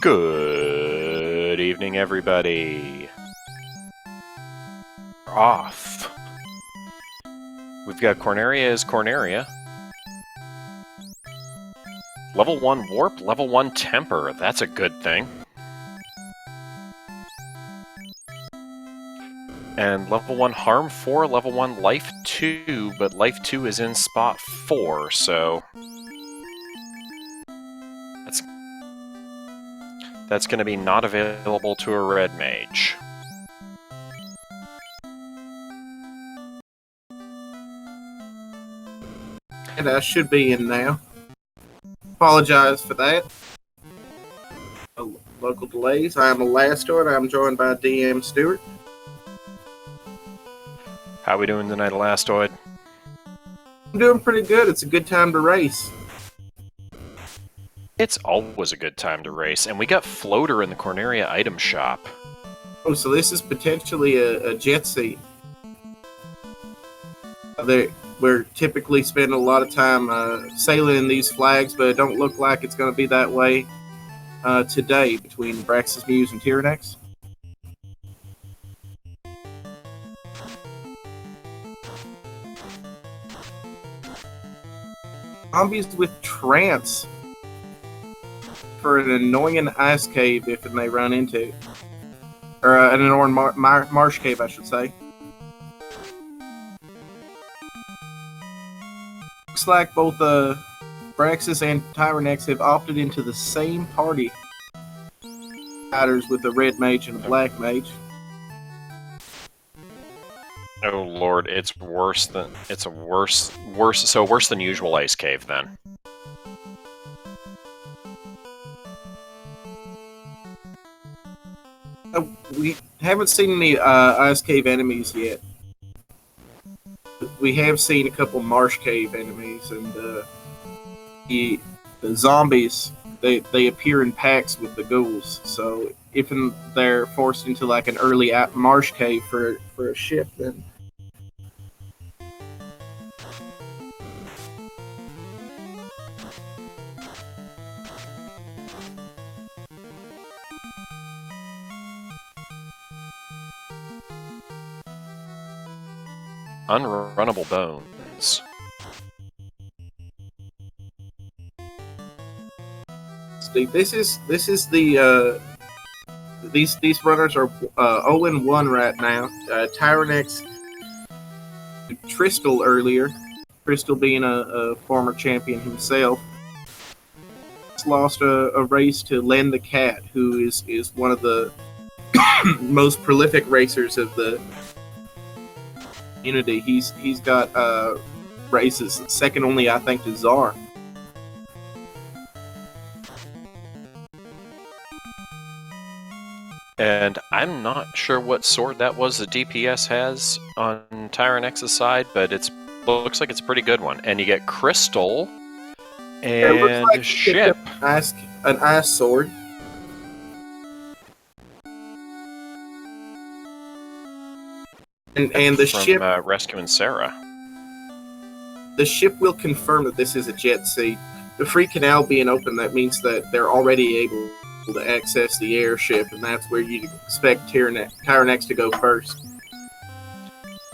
Good evening, everybody. We're off. We've got Corneria as Corneria. Level 1 Warp, Level 1 Temper. That's a good thing. And Level 1 Harm 4, Level 1 Life 2, but Life 2 is in spot 4, so... That's going to be not available to a red mage. And I should be in now. Apologize for that. Local delays. I am Elastoid. I'm joined by DM Stewart. How we doing tonight, Elastoid? I'm doing pretty good. It's a good time to race. It's always a good time to race, and we got Floater in the Corneria item shop. Oh, so this is potentially a jet seat. We're typically spending a lot of time sailing in these flags, but it don't look like it's going to be that way today between Brax's Muse and Tyerenex. Zombies with trance for an annoying ice cave if it may run into. Or an annoying marsh cave, I should say. Looks like both Braxis and Tyerenex have opted into the same party fighters with a red mage and a black mage. Oh lord, it's worse than worse than usual ice cave then. We haven't seen any ice cave enemies yet. We have seen a couple marsh cave enemies, and the zombies they appear in packs with the ghouls. So if they're forced into like an early marsh cave for a ship, then Unrunnable bones. this is the these runners are 0-1 right now. Tyerenex, Tristal earlier. Tristal being a former champion himself, lost a race to Len the Cat, who is one of the most prolific racers of the community. He's got races second only, I think, to Czar. And I'm not sure what sword that was the DPS has on Tyerenex's side, but looks like it's a pretty good one. And you get Crystal and it looks like Ship. An ice sword. And the ship rescuing Sarah. The ship will confirm that this is a jet seat. The free canal being open, that means that they're already able to access the airship, and that's where you'd expect Tyerenex to go first.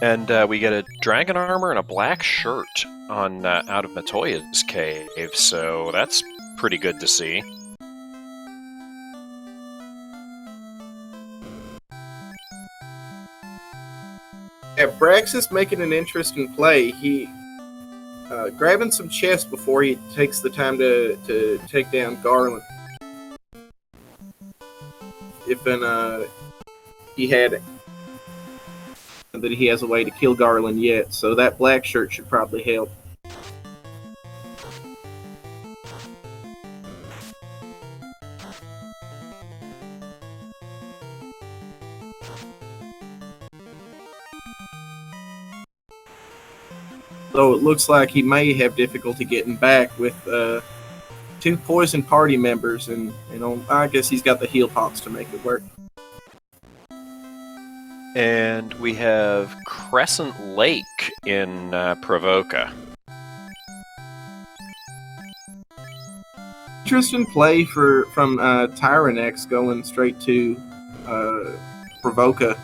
And we get a dragon armor and a black shirt on out of Matoya's cave, so that's pretty good to see. Yeah, Brax is making an interesting play. He grabbing some chests before he takes the time to take down Garland. If he had it, that he has a way to kill Garland yet, so that black shirt should probably help. Though it looks like he may have difficulty getting back with two poison party members, and I guess he's got the heal pots to make it work. And we have Crescent Lake in Provoca. Interesting play from Tyerenex going straight to Provoca,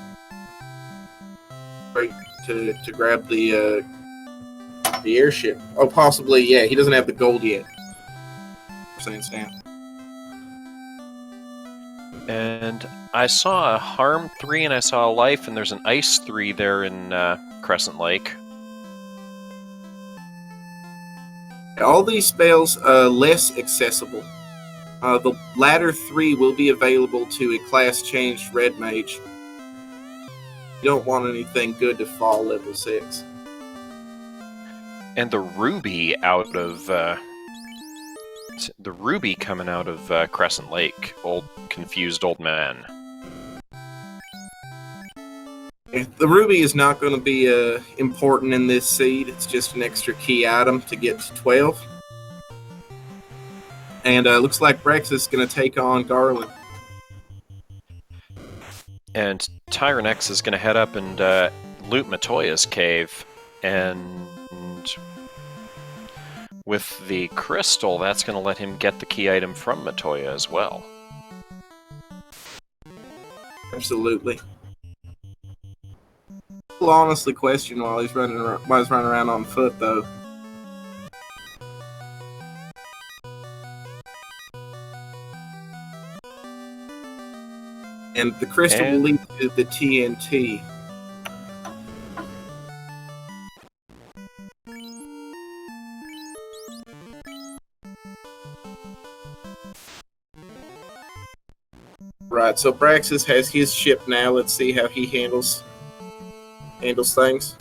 straight to grab the airship. Oh, possibly, yeah. He doesn't have the gold yet. Saying Stan. And I saw a Harm 3 and I saw a Life, and there's an Ice 3 there in Crescent Lake. All these spells less accessible. The latter 3 will be available to a class-changed Red Mage. You don't want anything good to fall level 6. And the Ruby out of... the Ruby coming out of Crescent Lake. Confused old man. The Ruby is not going to be important in this seed. It's just an extra key item to get to 12. And looks like Brex is going to take on Garland. And Tyerenex is going to head up and loot Matoya's cave. And with the crystal, that's going to let him get the key item from Matoya as well. Absolutely. I'll honestly question while he's running around on foot, though. And the crystal will lead to the TNT. Right, so Braxis has his ship now. Let's see how he handles things.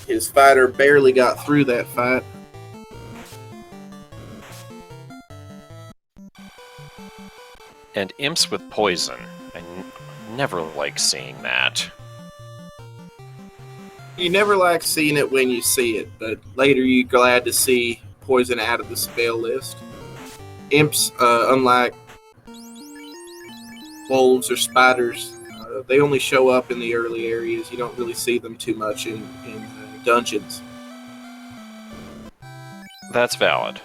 His fighter barely got through that fight. And imps with poison. I never like seeing that. You never like seeing it when you see it, but later you're glad to see poison out of the spell list. Imps, unlike wolves or spiders, they only show up in the early areas. You don't really see them too much in dungeons. That's valid.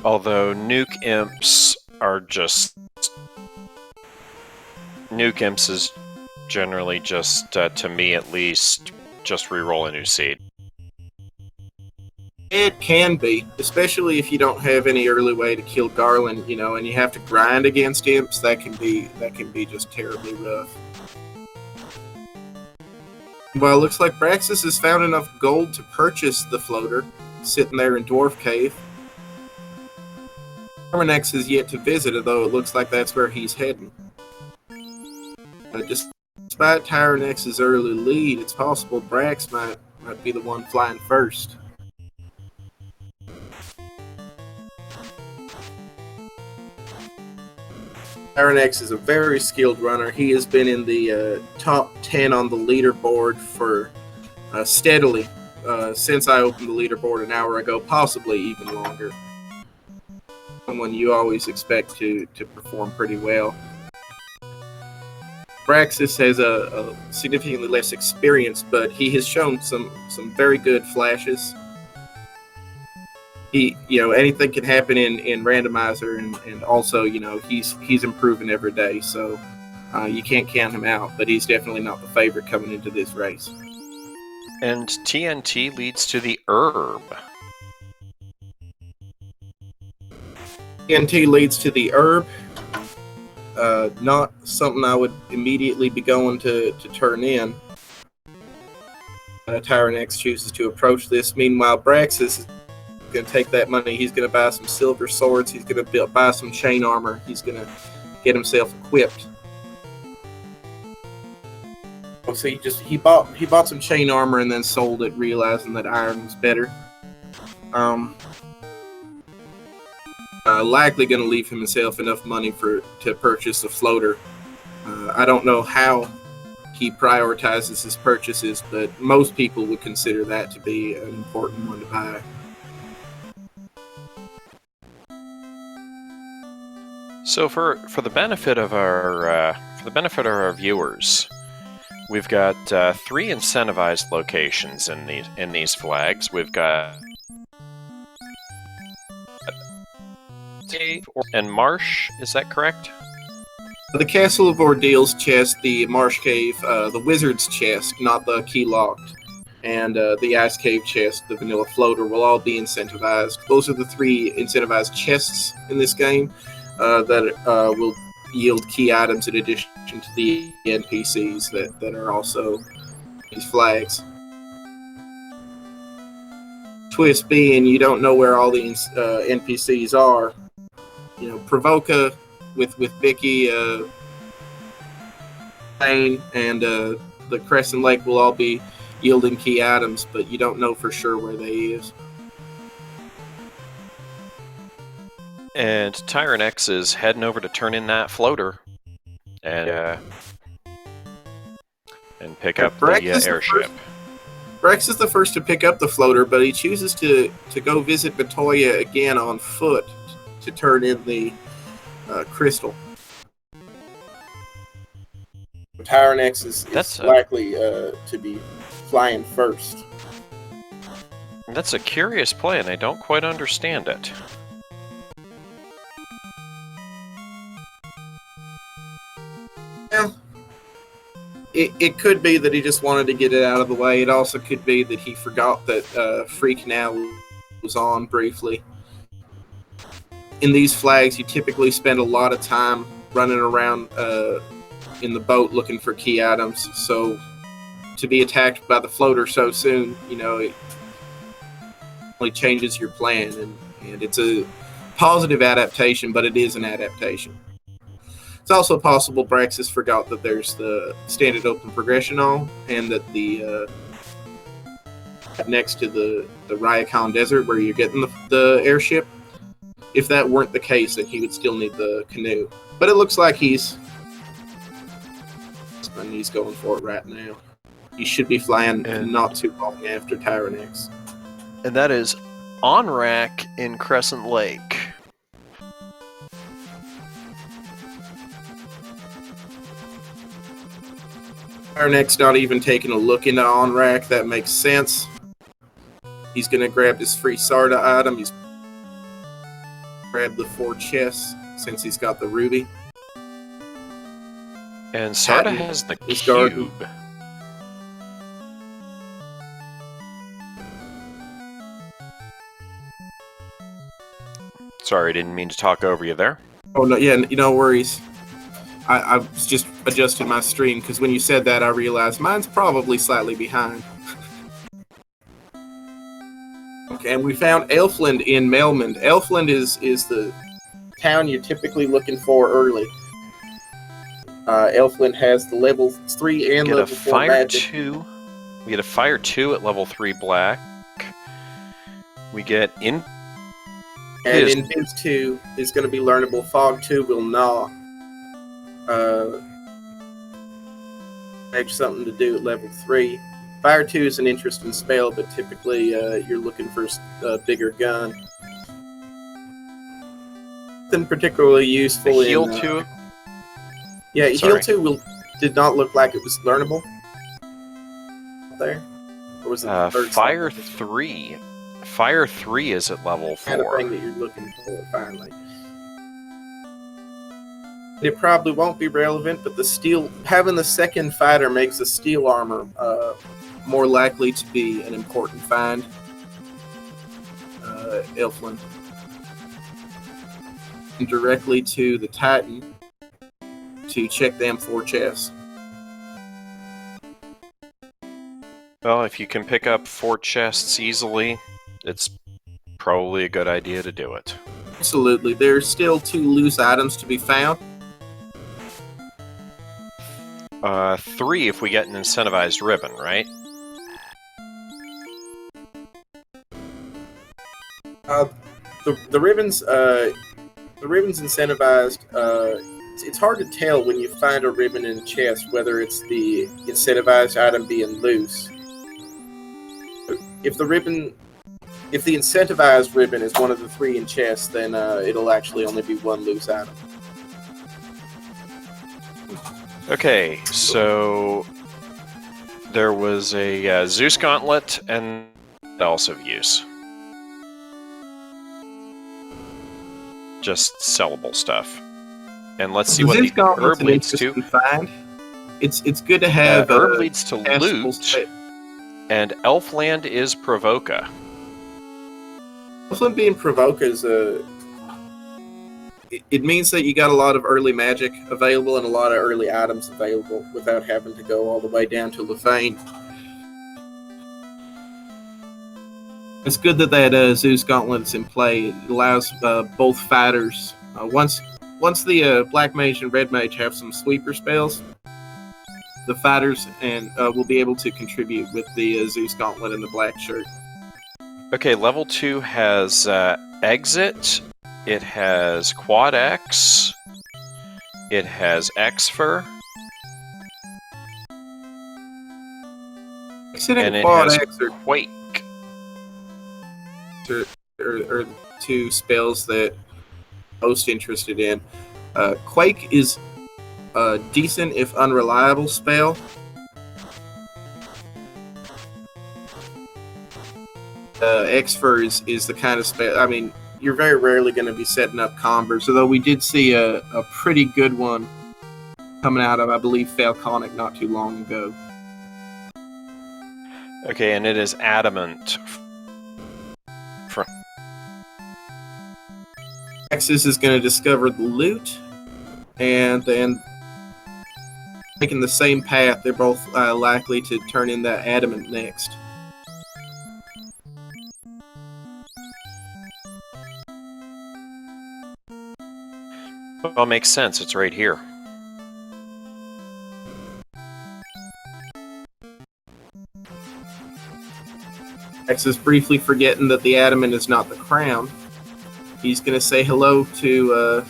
Although nuke imps are just... Nuke imps is generally just, to me at least, just reroll a new seed. It can be, especially if you don't have any early way to kill Garland, and you have to grind against imps. That can be just terribly rough. Well, it looks like Braxis has found enough gold to purchase the floater, sitting there in Dwarf Cave. Tyerenex is yet to visit it, though it looks like that's where he's heading. Despite Tyrenex's early lead, it's possible Brax might be the one flying first. Tyerenex is a very skilled runner. He has been in the top 10 on the leaderboard for steadily since I opened the leaderboard an hour ago, possibly even longer. Someone you always expect to perform pretty well. Braxis has a significantly less experience, but he has shown some very good flashes. Anything can happen in Randomizer, and also, he's improving every day, so you can't count him out, but he's definitely not the favorite coming into this race. And TNT leads to the herb. TNT leads to the herb. Not something I would immediately be going to turn in. Tyerenex chooses to approach this. Meanwhile, Braxis is going to take that money. He's going to buy some silver swords. He's going to buy some chain armor. He's going to get himself equipped. Oh, so he bought some chain armor and then sold it, realizing that iron was better. Likely going to leave himself enough money to purchase a floater. I don't know how he prioritizes his purchases, but most people would consider that to be an important one to buy. So for the benefit of our the benefit of our viewers, we've got 3 incentivized locations in these flags. We've got and Marsh. Is that correct? The Castle of Ordeals chest, the Marsh Cave, the Wizard's chest, not the key locked, and the Ice Cave chest, the Vanilla Floater, will all be incentivized. Those are the 3 incentivized chests in this game that will yield key items in addition to the NPCs that are also these flags. Twist being, you don't know where all these NPCs are. You know, Provoca with Vicky, Lane, and the Crescent Lake will all be yielding key items, but you don't know for sure where they is. And Tyerenex is heading over to turn in that floater and pick up the airship. Brex is the first to pick up the floater, but he chooses to go visit Batoya again on foot to turn in the crystal. Tyerenex is likely to be flying first. That's a curious play, and I don't quite understand it. Well, it could be that he just wanted to get it out of the way. It also could be that he forgot that Freak Now was on briefly. In these flags, you typically spend a lot of time running around in the boat looking for key items. So to be attacked by the floater so soon, you know, it only changes your plan. And it's a positive adaptation, but it is an adaptation. It's also possible Braxis forgot that there's the standard open progression on, and that the next to the Rayakon Desert where you're getting the airship. If that weren't the case, then he would still need the canoe. But it looks like he's going for it right now. He should be flying not too long after Tyerenex. And that is on rack in Crescent Lake. Tyerenex not even taking a look into on rack. That makes sense. He's going to grab his free Sarda item. He's grab the 4 chests since he's got the ruby. And Sarda has the cube. Sorry, didn't mean to talk over you there. Oh, no, yeah, no worries. I was just adjusting my stream, because when you said that, I realized mine's probably slightly behind. Okay, and we found Elfland in Melmond. Elfland is the town you're typically looking for early. Elfland has the level 3 and level 4 magic. We get a Fire 2 at level 3 black. We get And Invis 2 is going to be learnable. Fog 2 will not. Make something to do at level 3. Fire 2 is an interesting spell, but typically you're looking for a bigger gun. Nothing particularly useful. Heal 2? Yeah, Heal 2 did not look like it was learnable. There? Or was it Fire 3? Fire 3 is at level 4. Kind of thing that you're looking for, finally. It probably won't be relevant, but having the second fighter makes the steel armor more likely to be an important find. Elfland. And directly to the Titan to check them 4 chests. Well, if you can pick up 4 chests easily, it's probably a good idea to do it. Absolutely. There's still 2 loose items to be found. 3 if we get an incentivized ribbon, right? The ribbons incentivized. It's hard to tell when you find a ribbon in a chest whether it's the incentivized item being loose. If the incentivized ribbon is one of the 3 in chest, then it'll actually only be 1 loose item. Okay, so there was a Zeus Gauntlet and else of use. Just sellable stuff. And let's see what the herb leads to. Find. It's good to have. Herb leads to loot, and Elfland is Provoca. Elfland being Provoca is it means that you got a lot of early magic available and a lot of early items available without having to go all the way down to Lefane. It's good that Zeus Gauntlet's in play. It allows both fighters. Once the Black Mage and Red Mage have some sweeper spells, the fighters will be able to contribute with the Zeus Gauntlet and the Black Shirt. Okay, level 2 has Exit. It has Quad X. It has Xfer. And it has Quake. Are two spells that I'm most interested in. Quake is a decent if unreliable spell. Xfer is the kind of spell. I mean, you're very rarely going to be setting up combers, although we did see a pretty good one coming out of, I believe, Falconic not too long ago. Okay, and it is Adamant. Axis is going to discover the loot, and then taking the same path, they're both likely to turn in that Adamant next. Well, it makes sense. It's right here. Axis briefly forgetting that the Adamant is not the crown. He's going to say hello to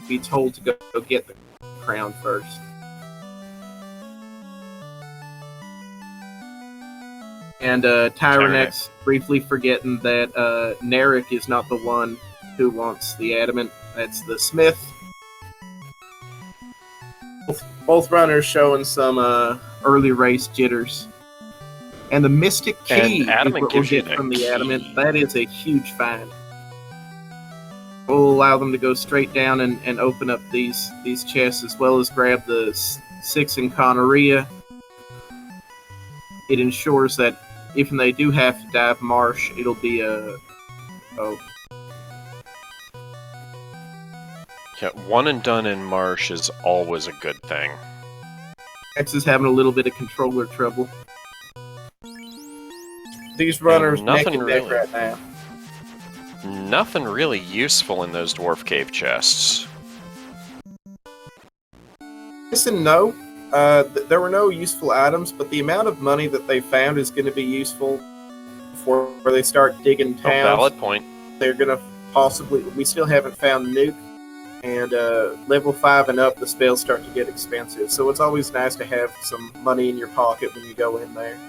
be told to go get the crown first. And Tyerenex briefly forgetting that Narek is not the one who wants the Adamant. That's the Smith. Both runners showing some early race jitters. And the Mystic Key is what we'll get from the Adamant. That is a huge find. We'll allow them to go straight down and open up these chests, as well as grab the 6 in Conneria. It ensures that if they do have to dive Marsh, it'll be a yeah, one and done in Marsh is always a good thing. X is having a little bit of controller trouble. These runners neck and neck right now. Nothing really useful in those Dwarf Cave chests. Yes and no. There were no useful items, but the amount of money that they found is going to be useful before they start digging towns. Valid point. They're going to possibly... We still haven't found Nuke, and level 5 and up, the spells start to get expensive. So it's always nice to have some money in your pocket when you go in there.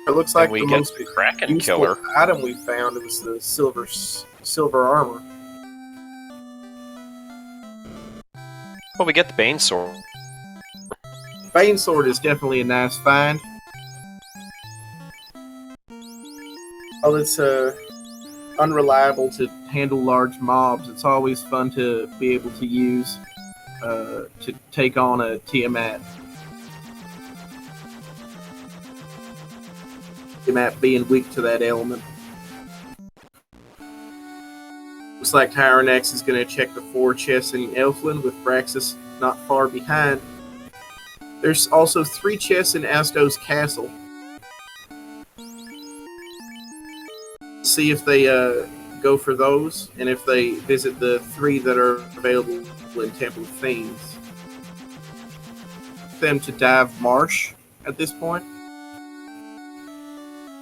It looks like the most Kraken Killer item we found was the silver armor. Well, we get the Bane Sword. Bane Sword is definitely a nice find. While it's unreliable to handle large mobs, it's always fun to be able to use to take on a Tiamat. Tiamat being weak to that element. Looks like Tyerenex is going to check the 4 chests in Elfland, with Braxis not far behind. There's also 3 chests in Asto's castle. See if they go for those, and if they visit the 3 that are available in Temple of Fiends. Them to dive Marsh at this point.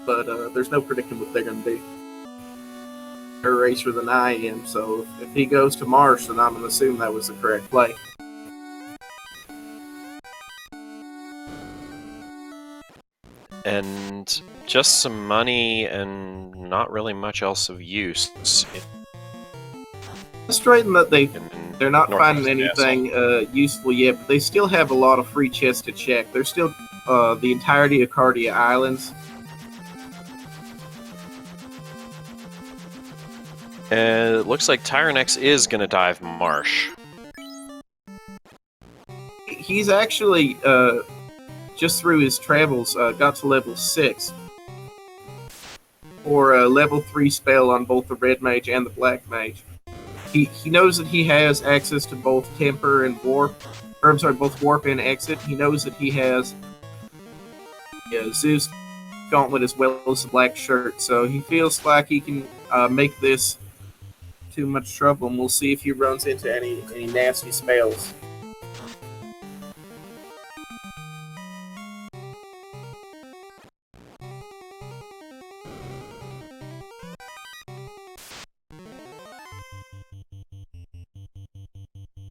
But there's no predicting what they're going to do. They're a racer than I am, so if he goes to Marsh, then I'm going to assume that was the correct play. And just some money and not really much else of use. Frustrating that they They're not Northwest finding anything useful yet, but they still have a lot of free chests to check. There's still the entirety of Cardia Islands. It looks like Tyerenex is going to dive Marsh. He's actually, just through his travels, got to level 6. For a level 3 spell on both the Red Mage and the Black Mage. He knows that he has access to both Temper and Warp, or I'm sorry, both Warp and Exit. He knows that he has Zeus Gauntlet as well as the Black Shirt, so he feels like he can make this too much trouble, and we'll see if he runs into any nasty spells.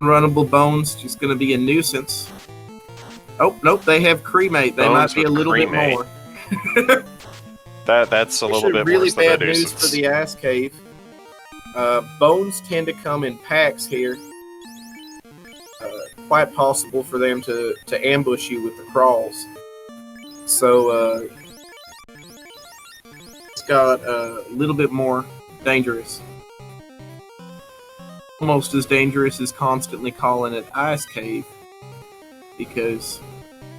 Runnable Bones just going to be a nuisance. Oh, nope, they have Cremate. They Bones might be a little Cremate. bit more. That's a little bit really worse than bad a news nuisance. for the Ice Cave. Bones tend to come in packs here. Quite possible for them to ambush you with the crawls. So it's got a little bit more dangerous. Almost as dangerous as constantly calling it Ice Cave, because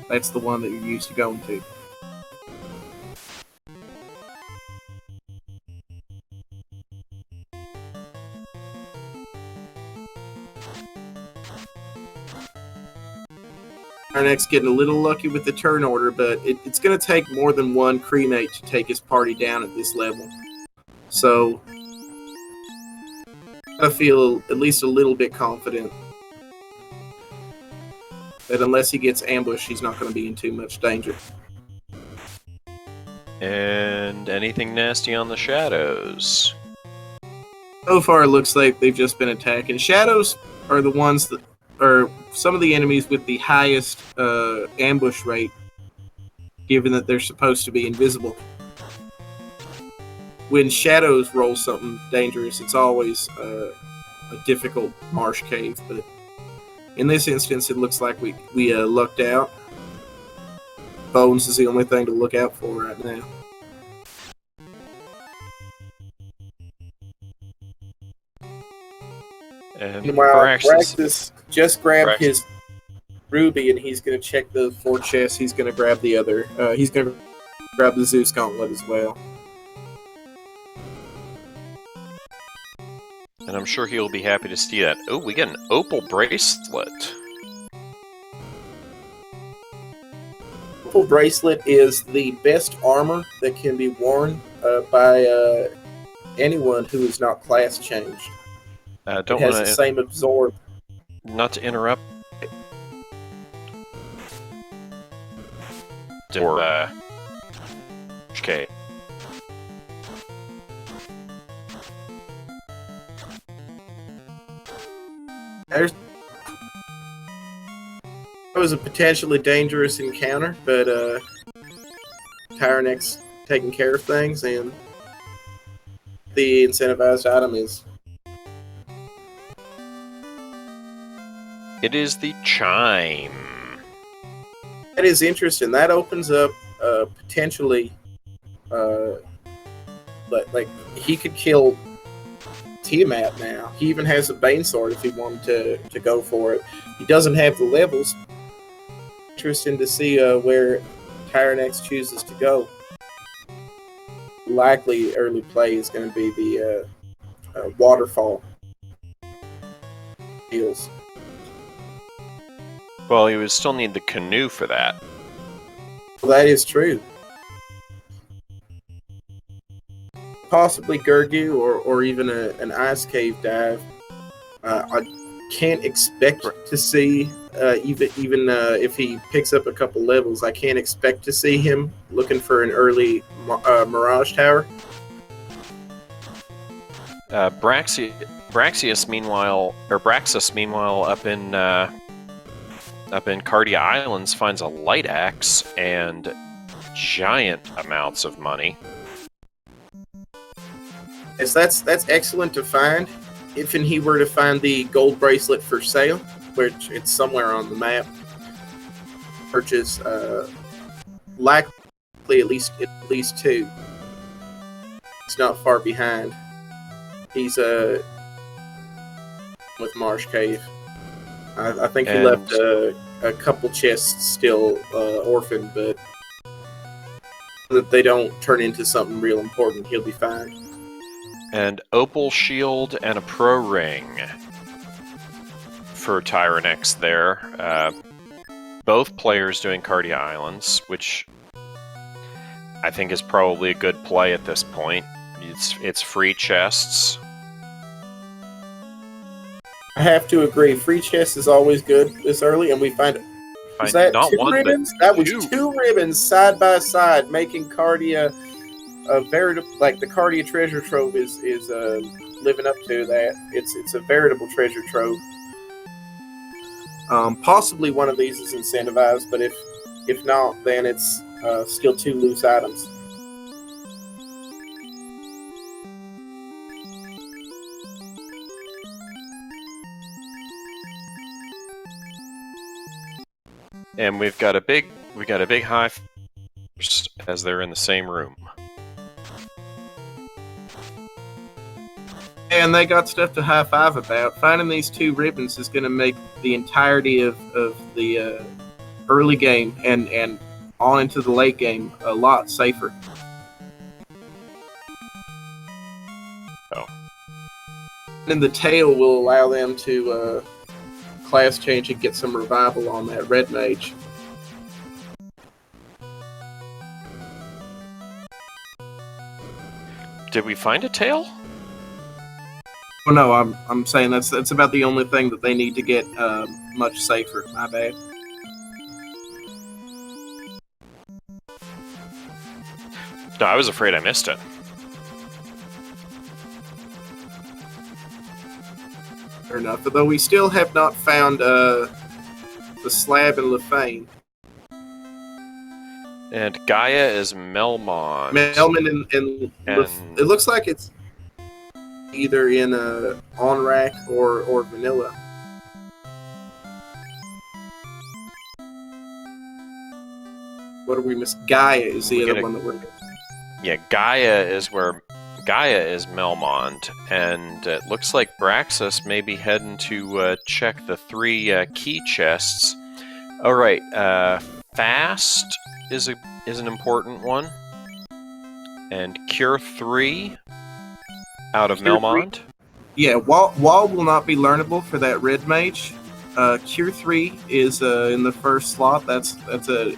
that's the one that you're used to going to. Tyerenex getting a little lucky with the turn order, but it's going to take more than one Cremate to take his party down at this level. So I feel at least a little bit confident that unless he gets ambushed, he's not going to be in too much danger. And anything nasty on the shadows? So far, it looks like they've just been attacking. Shadows are the ones that are some of the enemies with the highest ambush rate, given that they're supposed to be invisible. When shadows roll something dangerous, it's always a difficult marsh cave, but in this instance, it looks like we lucked out. Bones is the only thing to look out for right now. And Meanwhile, Braxis Braxis just grabbed his ruby, and he's going to check the 4 chests. He's going to grab the other. He's going to grab the Zeus Gauntlet as well. And I'm sure he'll be happy to see that. Oh, we get an opal bracelet. Opal bracelet is the best armor that can be worn by anyone who is not class changed. Don't it has want the same absorb. Not to interrupt. Or okay. That was a potentially dangerous encounter, but Tyerenex taking care of things, and the incentivized item is. It is the chime. That is interesting. That opens up potentially, like he could kill Tiamat now. He even has a Bane Sword if he wanted to go for it. He doesn't have the levels. Interesting to see where Tyerenex chooses to go. Likely early play is going to be the waterfall deals. Well, you would still need the canoe for that. Well, that is true. Possibly Gurgu or even an ice cave dive. I can't expect to see even if he picks up a couple levels. I can't expect to see him looking for an early Mirage Tower. Braxis, meanwhile, up in Cardia Islands, finds a light axe and giant amounts of money. Yes, that's excellent to find. if and he were to find the gold bracelet for sale, which it's somewhere on the map, purchase likely at least two. It's not far behind. He's with Marsh Cave. I think he left a couple chests still orphaned, but that they don't turn into something real important, he'll be fine. And Opal Shield and a Pro Ring for Tyerenex there. Both players doing Cardia Islands, which I think is probably a good play at this point. It's free chests. I have to agree. Free chests is always good this early, and we find it. Was that not two one, ribbons? but That was two ribbons side by side, making Cardia a veritable. Like the Cardia treasure trove is living up to that. It's a veritable treasure trove. Possibly one of these is incentivized, but if not, then it's still two loose items. And we've got a big high as they're in the same room. And they got stuff to high five about. Finding these two ribbons is going to make the entirety of the early game and on into the late game a lot safer. Oh. And the tail will allow them to class change and get some revival on that red mage. Did we find a tail? Oh no, I'm saying that's about the only thing that they need to get much safer. My bad. No, I was afraid I missed it. Fair enough. Although we still have not found the slab in Lefane. And Gaia is Melmond. Melman and it looks like it's either in on rack or vanilla. What do we miss? Gaia is the other one that we're missing. Yeah, Gaia is Melmond, and it looks like Braxis may be heading to check the three key chests. All right, Fast is an important one, and Cure 3 out of Melmond. Yeah, Wall will not be learnable for that red mage. Cure 3 is in the first slot. That's a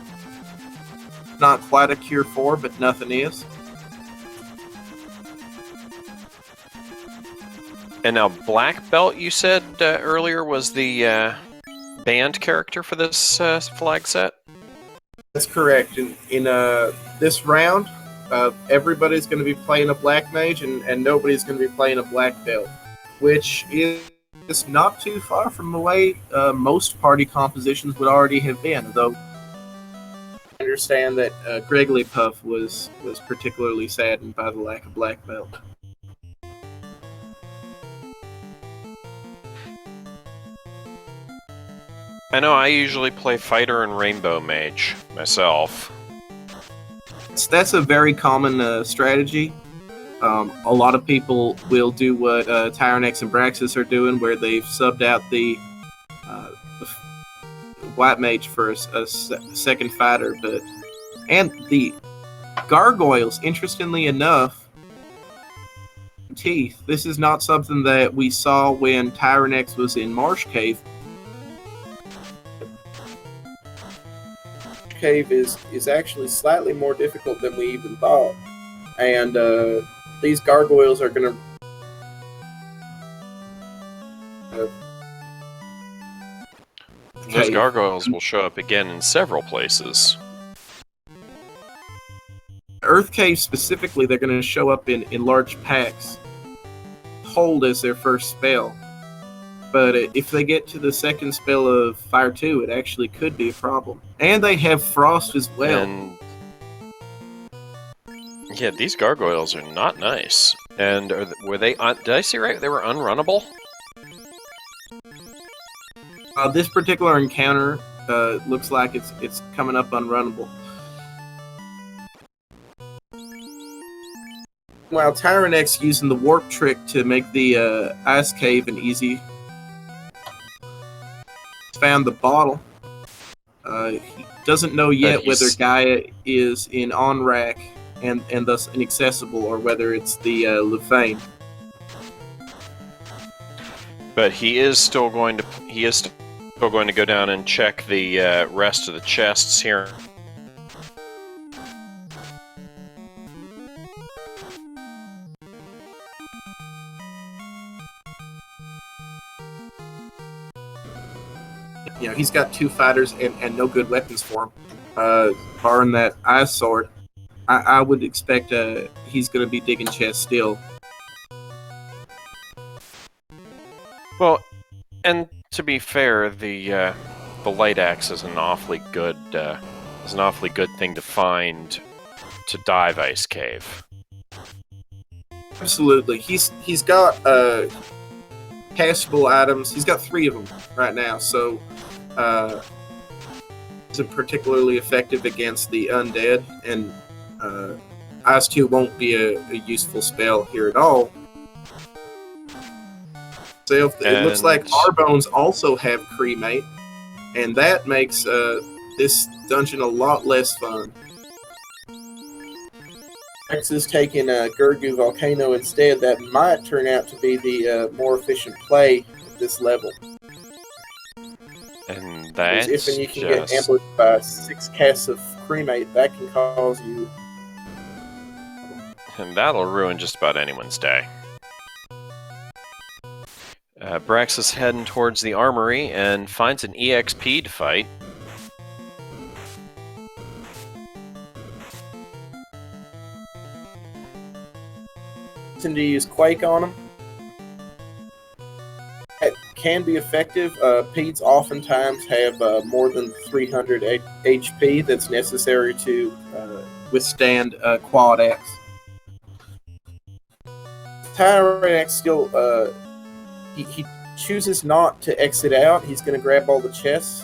not quite a Cure 4, but nothing is. And now Black Belt, you said earlier, was the banned character for this flag set? That's correct. In this round, everybody's going to be playing a black mage, and nobody's going to be playing a black belt, which is not too far from the way most party compositions would already have been. Though I understand that Gregory Puff was particularly saddened by the lack of black belt. I know I usually play Fighter and Rainbow Mage myself. That's a very common strategy. A lot of people will do what Tyerenex and Braxis are doing, where they've subbed out the white mage for a second fighter. And the gargoyles, interestingly enough, teeth. This is not something that we saw when Tyerenex was in Marsh Cave. Cave is actually slightly more difficult than we even thought, and these gargoyles are going to those gargoyles will show up again in several places. Earth Cave specifically, they're going to show up in large packs. Hold as their first spell, but if they get to the second spell of Fire 2, it actually could be a problem. And they have Frost as well. And yeah, these gargoyles are not nice. And were they? Did I see right? They were unrunnable. This particular encounter looks like it's coming up unrunnable. While Tyerenex using the warp trick to make the ice cave an easy, found the bottle. He doesn't know yet whether Gaia is in on-rack and thus inaccessible, or whether it's the Lufane. But he is still going to go down and check the rest of the chests here. You know, he's got 2 fighters and no good weapons for him. Barring that ice sword, I would expect he's going to be digging chests still. Well, and to be fair, the light axe is an awfully good thing to find to dive Ice Cave. Absolutely, he's got castable items. He's got 3 of them right now, so isn't particularly effective against the undead, and Ice 2 won't be a useful spell here at all. So it looks like our bones also have cremate, and that makes this dungeon a lot less fun. X is taking Gurgu Volcano instead. That might turn out to be the more efficient play at this level. And that's if you can get ambushed by 6 casts of cremate, that can cause you. And that'll ruin just about anyone's day. Brax is heading towards the armory and finds an EXP to fight. To use Quake on him. It can be effective. Peds oftentimes have more than 300 HP that's necessary to withstand Quad Axe. Tyerenex still he chooses not to exit out. He's going to grab all the chests.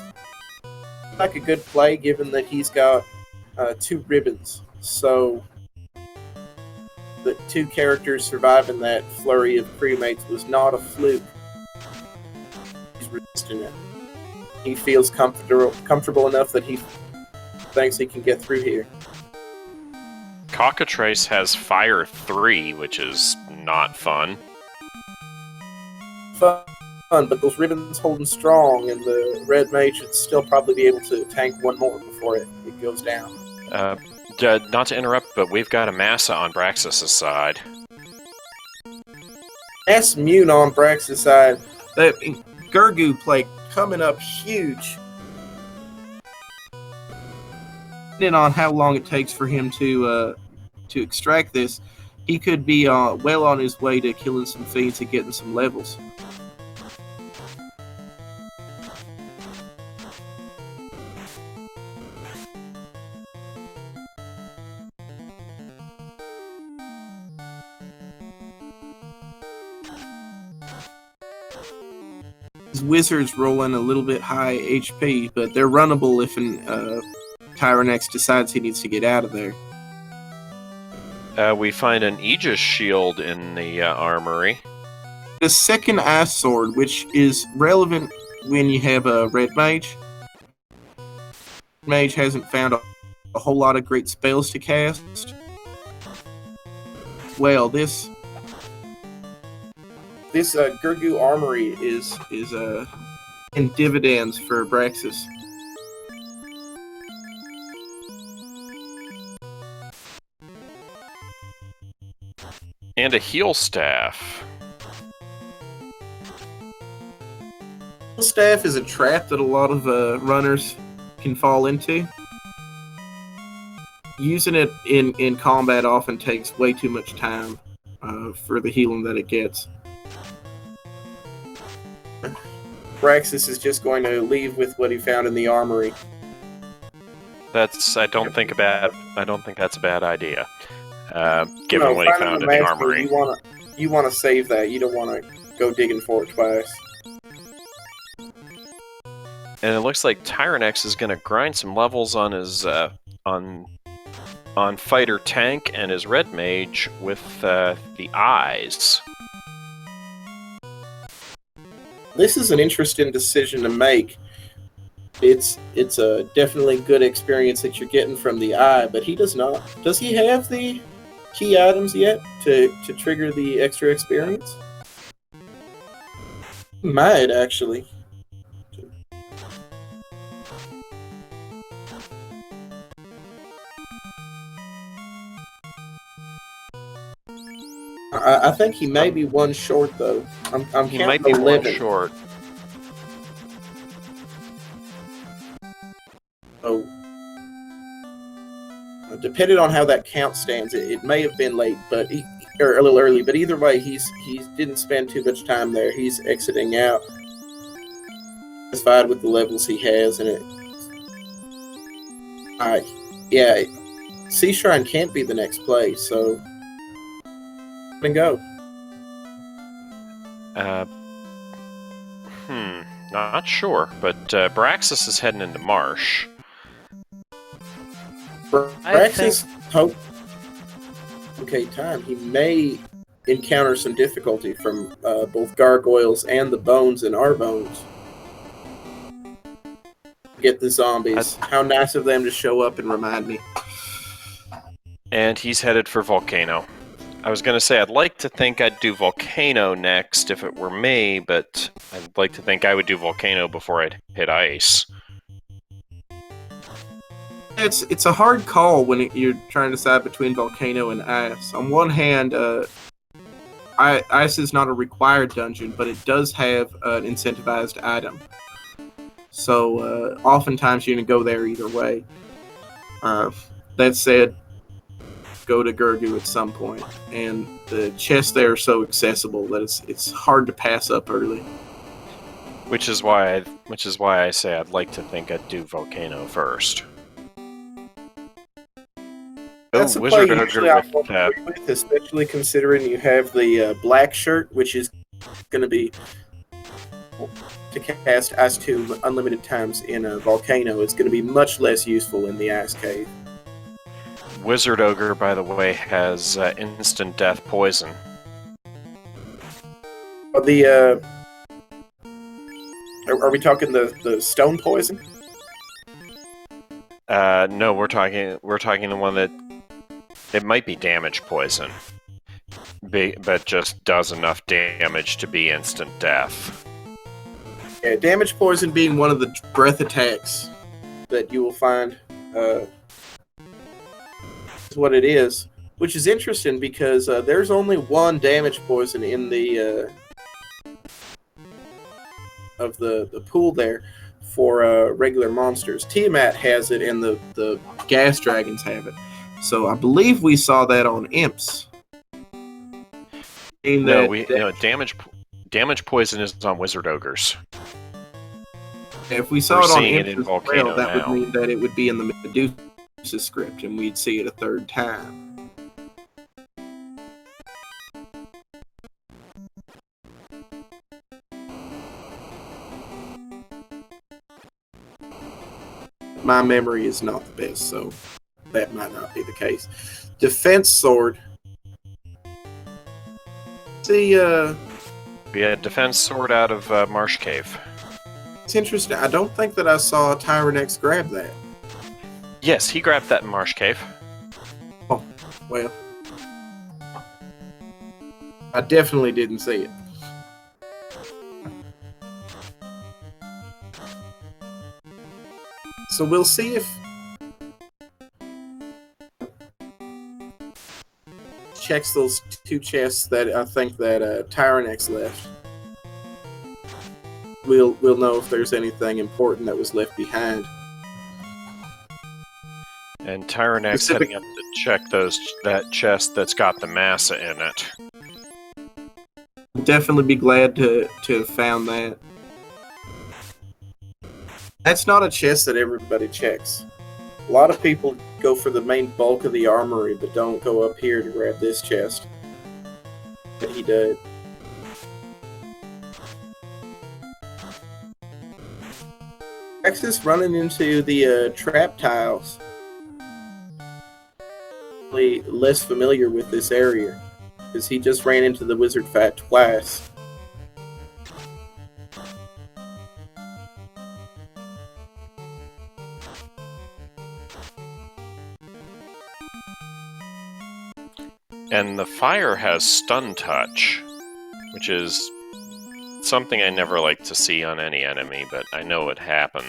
Like a good play, given that he's got 2 ribbons. So the 2 characters surviving that flurry of cremates was not a fluke. He's resisting it. He feels comfortable enough that he thinks he can get through here. Cockatrice has Fire 3, which is not fun. Fun, but those ribbons holding strong, and the red mage should still probably be able to tank 1 more before it goes down. Not to interrupt, but we've got a Massa on Braxis' side. Mass Mune on Braxis' side. That Gurgu play coming up huge. Depending on how long it takes for him to extract this, he could be well on his way to killing some fiends and getting some levels. His wizards rolling a little bit high HP, but they're runnable if Tyerenex decides he needs to get out of there. We find an Aegis shield in the armory. The second ice sword, which is relevant when you have a red mage. Mage hasn't found a whole lot of great spells to cast. Well, this Gurgu armory is in dividends for Braxis. And a heal staff. Heal staff is a trap that a lot of runners can fall into. Using it in combat often takes way too much time for the healing that it gets. Braxis is just going to leave with what he found in the armory. I don't think that's a bad idea. given what he finding found the in the master, armory. you wanna save that. You don't want to go digging for it twice. And it looks like Tyerenex is going to grind some levels on his on fighter tank and his red mage with the eyes. This is an interesting decision to make. It's a definitely good experience that you're getting from the eye, but he does not. Does he have the key items yet to trigger the extra experience? He might actually. I think he may be one short though. He might be 11. one short. Oh, depending on how that count stands, it may have been late, or a little early. But either way, he didn't spend too much time there. He's exiting out, satisfied with the levels he has, and yeah, Sea Shrine can't be the next play, so and go. Not sure, but Braxis is heading into Marsh. Braxis hope. Okay, time. He may encounter some difficulty from both gargoyles and the bones in our bones. Get the zombies. How nice of them to show up and remind me. And he's headed for Volcano. I was going to say I'd like to think I'd do Volcano next if it were me, but I'd like to think I would do Volcano before I'd hit Ice. It's a hard call when you're trying to decide between Volcano and Ice. On one hand, Ice is not a required dungeon, but it does have an incentivized item. So oftentimes you're going to go there either way. That said, go to Gurgu at some point, and the chests there are so accessible that it's hard to pass up early. Which is why I say I'd like to think I'd do Volcano first. That's a play usually I won't agree with, especially considering you have the black shirt, which is going to be to cast Ice 2 unlimited times in a Volcano. It's going to be much less useful in the Ice Cave. Wizard Ogre, by the way, has instant death poison. Are we talking the stone poison? No, we're talking the one that it might be damage poison, but just does enough damage to be instant death. Yeah, damage poison being one of the breath attacks that you will find. What it is, which is interesting because there's only one damage poison in the of the pool there for regular monsters. Tiamat has it, and the gas dragons have it. So I believe we saw that on imps. Damage poison is on wizard ogres. If we saw it on imps in as well, that would mean that it would be in the Medusa script, and we'd see it a third time. My memory is not the best, so that might not be the case. Defense sword. See, we had defense sword out of Marsh Cave. It's interesting. I don't think that I saw Tyerenex grab that. Yes, he grabbed that in Marsh Cave. Oh, well. I definitely didn't see it. So we'll see if checks those two chests that I think that Tyerenex left. We'll know if there's anything important that was left behind. And Tyerenex heading up to check that chest that's got the massa in it. Definitely be glad to have found that. That's not a chest that everybody checks. A lot of people go for the main bulk of the armory, but don't go up here to grab this chest. But he did. Texas running into the trap tiles. Really less familiar with this area because he just ran into the wizard fight twice. And the fire has stun touch, which is something I never like to see on any enemy, but I know it happened.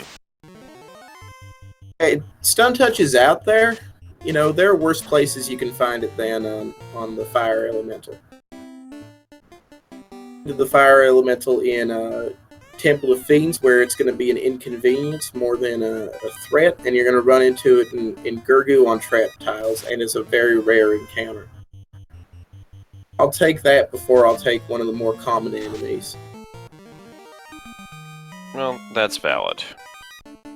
Hey, stun touch is out there. You know, there are worse places you can find it than on the fire elemental. The fire elemental in Temple of Fiends, where it's going to be an inconvenience more than a threat, and you're going to run into it in Gurgu on trap tiles, and it's a very rare encounter. I'll take that before I'll take one of the more common enemies. Well, that's valid.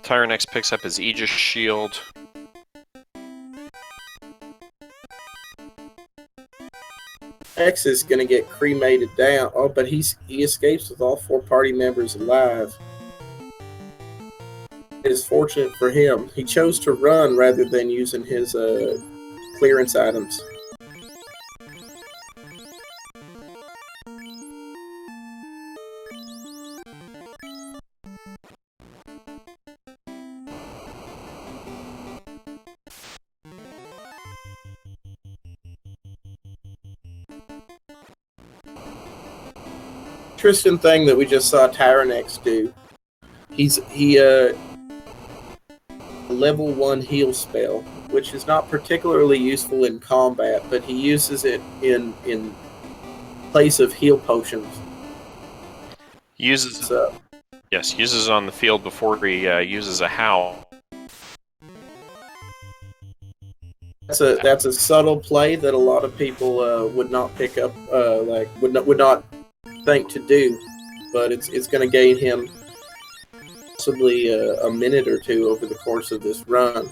Tyerenex picks up his Aegis shield. X is going to get cremated down. Oh, but he escapes with all 4 party members alive. It is fortunate for him. He chose to run rather than using his clearance items. Interesting thing that we just saw Tyerenex do. He level 1 heal spell, which is not particularly useful in combat, but he uses it in place of heal potions. Uses uses it on the field before he uses a howl. That's a subtle play that a lot of people would not pick up, would not think to do, but it's going to gain him possibly a minute or two over the course of this run.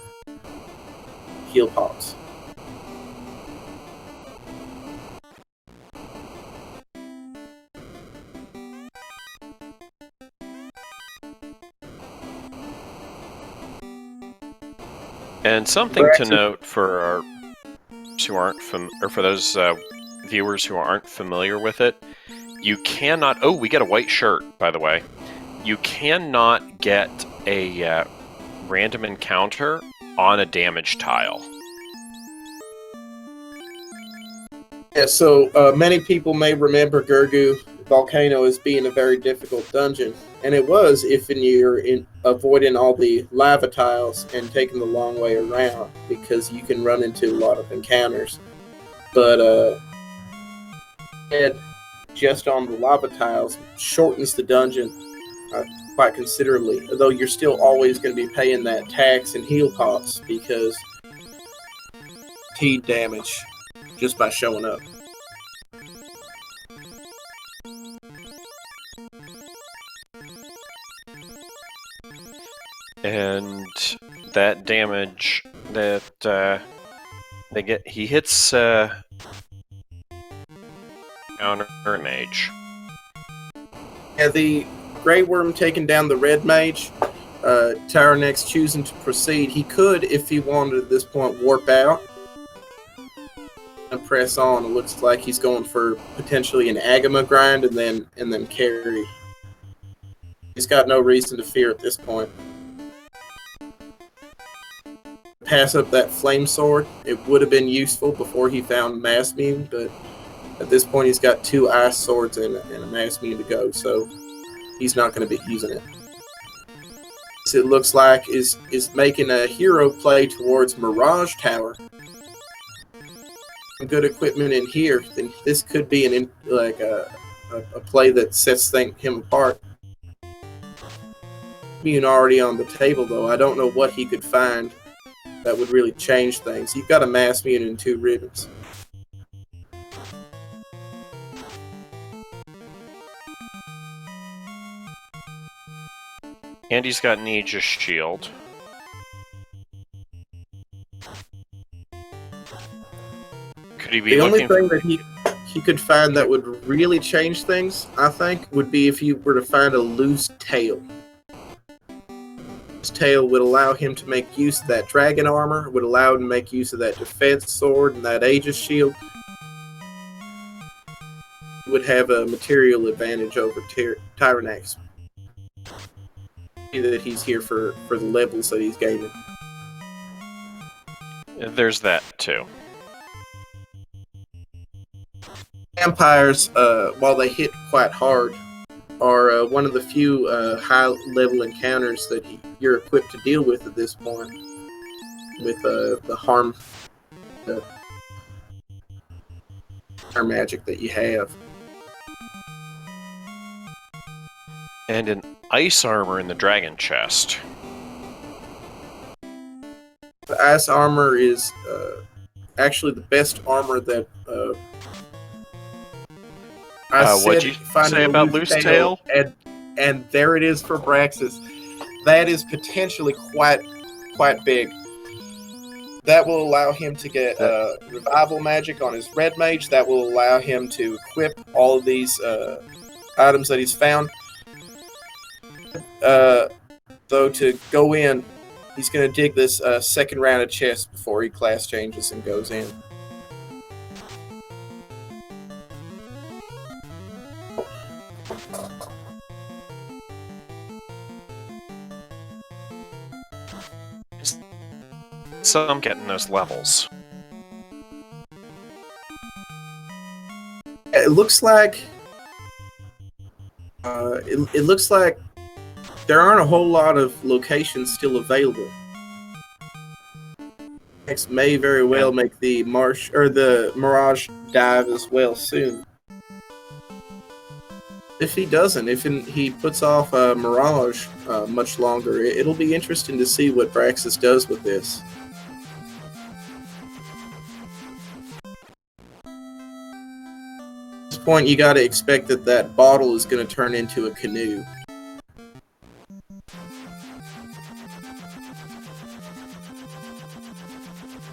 Heal pots. And something to note for our who aren't for those viewers who aren't familiar with it, you cannot. Oh, we get a white shirt, by the way. You cannot get a random encounter on a damage tile. Yeah, so many people may remember Gurgu Volcano as being a very difficult dungeon, and it was if you're avoiding all the lava tiles and taking the long way around, because you can run into a lot of encounters. But just on the lava tiles shortens the dungeon quite considerably, though you're still always going to be paying that tax and heal pots because guaranteed damage just by showing up. And that damage that they get, he hits counter mage. Yeah, the Grey Worm taking down the Red Mage. Tyerenex choosing to proceed. He could, if he wanted at this point, warp out and press on. It looks like he's going for potentially an Agama grind and then carry. He's got no reason to fear at this point. Pass up that flame sword. It would have been useful before he found Mass Mune, but at this point he's got 2 ice swords and a Mass Mune to go, so he's not going to be using it. It looks like is making a hero play towards Mirage Tower. Some good equipment in here. Then this could be a play that sets him apart. Being already on the table though, I don't know what he could find that would really change things. You've got a Mass Mune and 2 ribbons. And he's got an Aegis shield. Could he be The only looking? thing that he could find that would really change things, I think, would be if you were to find a loose tail. His tail would allow him to make use of that dragon armor, would allow him to make use of that defense sword and that Aegis shield. Would have a material advantage over Tyerenex. That he's here for the levels that he's gaining. There's that too. Vampires, while they hit quite hard, are one of the few high-level encounters that you're equipped to deal with at this point. With the harm magic that you have. And an ice armor in the dragon chest. The ice armor is actually the best armor that What'd you say about loose tail? And there it is for Braxis. That is potentially quite big. That will allow him to get revival magic on his red mage. That will allow him to equip all of these items that he's found. Though to go in, he's going to dig this second round of chess before he class changes and goes in. So I'm getting those levels. It looks like it looks like there aren't a whole lot of locations still available. Next may very well make the marsh or the Mirage dive as well soon. If he doesn't, if he puts off Mirage much longer, it'll be interesting to see what Braxis does with this. At this point, you got to expect that bottle is going to turn into a canoe.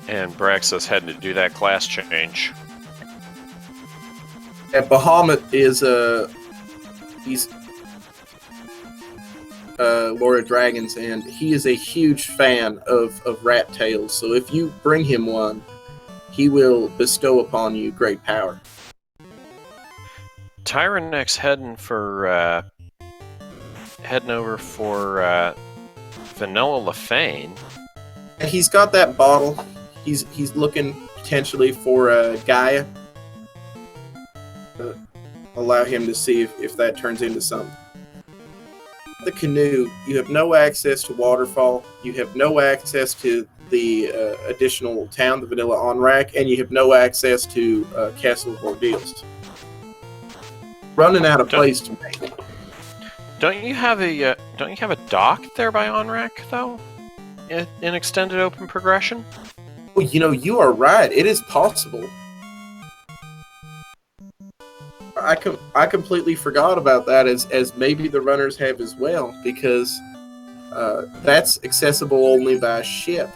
And Braxis heading to do that class change. Yeah, Bahamut is he's Lord of Dragons, and he is a huge fan of rat tails. So if you bring him one, he will bestow upon you great power. Tyerenex heading over for Vanilla Lefane. He's got that bottle. He's looking potentially for Gaia. Allow him to see if that turns into something. The canoe, you have no access to Waterfall. You have no access to the additional town, the Vanilla Onrak, and you have no access to Castle of Ordeals. Running out of place to make. Don't you have a dock there by Onrak though? In extended open progression? Well, you are right. It is possible. I completely forgot about that as maybe the runners have as well, because that's accessible only by ship.